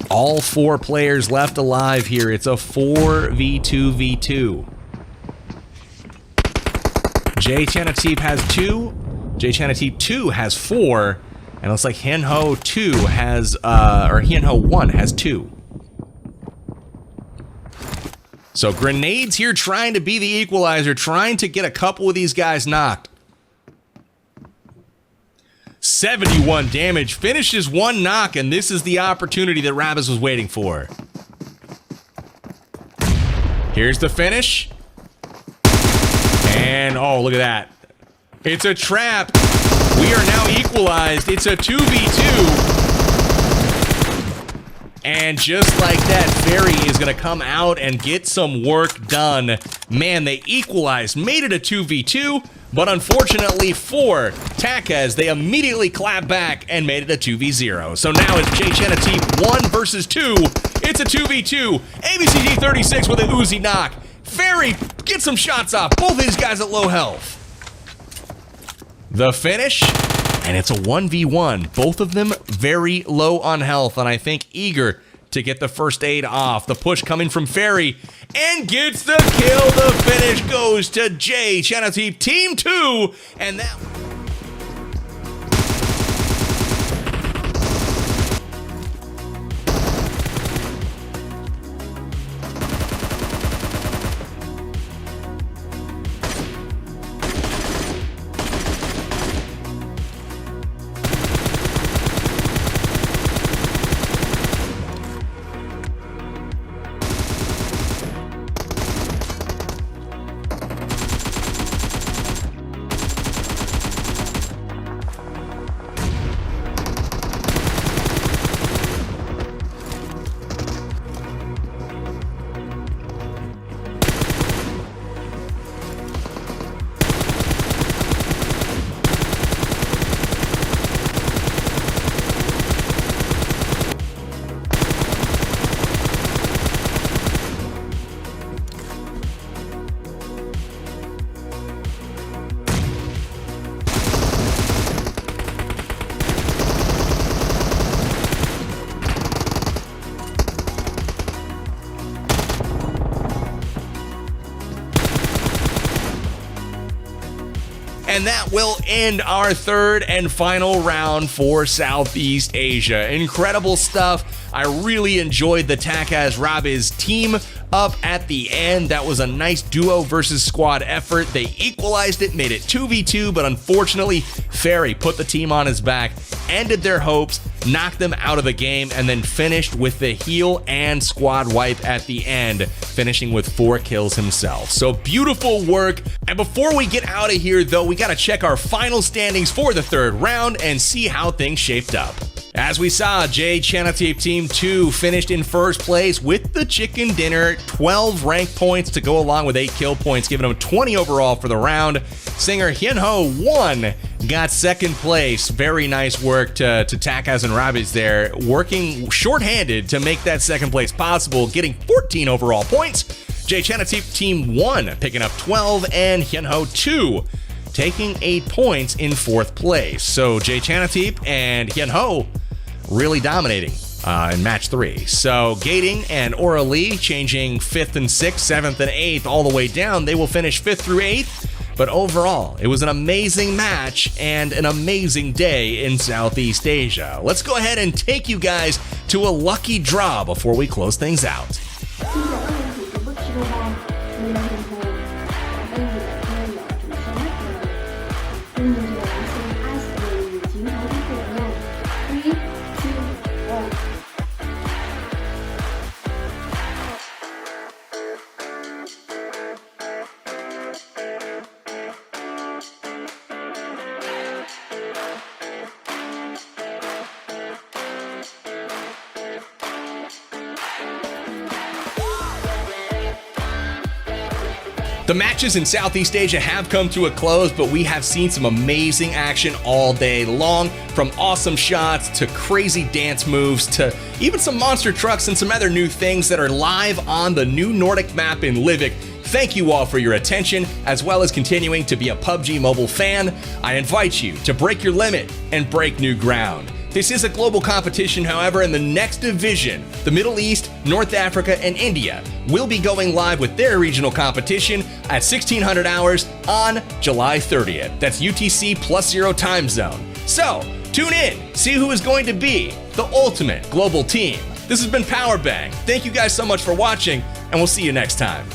All 4 players left alive here. It's a 4v2v2. Chanatip has 2. Chanatip 2 has 4. And it looks like Hiền Hồ 2 has, or Hiền Hồ 1 has 2. So Grenades here trying to be the equalizer, trying to get a couple of these guys knocked. 71 damage, finishes 1 knock, and this is the opportunity that Rabbis was waiting for. Here's the finish. And, oh, look at that. It's a trap. We are now equalized. It's a 2v2. And just like that, Ferry is going to come out and get some work done. Man, they equalized, made it a 2v2, but unfortunately for Takaz, they immediately clapped back and made it a 2v0. So now it's Chanatip 1 versus 2. It's a 2v2. ABCG36 with an Uzi knock. Ferry, get some shots off. Both of these guys at low health. The finish, and it's a 1v1. Both of them very low on health, and I think eager to get the first aid off. The push coming from Ferry, and gets the kill. The finish goes to Chanatip Team 2, and that... And that will end our third and final round for Southeast Asia. Incredible stuff. I really enjoyed the Takaz Rabiz team up at the end. That was a nice duo versus squad effort. They equalized it, made it 2v2, but unfortunately, Ferry put the team on his back, ended their hopes, knocked them out of the game, and then finished with the heal and squad wipe at the end, finishing with 4 kills himself. So beautiful work. And before we get out of here, though, we got to check our final standings for the third round and see how things shaped up. As we saw, Chanatip Team 2 finished in first place with the chicken dinner, 12 rank points to go along with 8 kill points, giving them 20 overall for the round. Singer Hiền Hồ 1 got second place. Very nice work to Takaz and Rabiz there, working shorthanded to make that second place possible, getting 14 overall points. Chanatip Team 1 picking up 12, and Hiền Hồ 2 taking 8 points in fourth place. So Chanatip and Hiền Hồ really dominating in match 3. So Gading and Aurelie changing 5th and 6th, 7th and 8th all the way down. They will finish 5th through 8th. But overall, it was an amazing match and an amazing day in Southeast Asia. Let's go ahead and take you guys to a lucky draw before we close things out. The matches in Southeast Asia have come to a close, but we have seen some amazing action all day long, from awesome shots to crazy dance moves to even some monster trucks and some other new things that are live on the new Nordic map in Livik. Thank you all for your attention, as well as continuing to be a PUBG Mobile fan. I invite you to break your limit and break new ground. This is a global competition, however, and the next division, the Middle East, North Africa, and India, will be going live with their regional competition at 1600 hours on July 30th. That's UTC +0 time zone. So, tune in, see who is going to be the ultimate global team. This has been Powerbang. Thank you guys so much for watching, and we'll see you next time.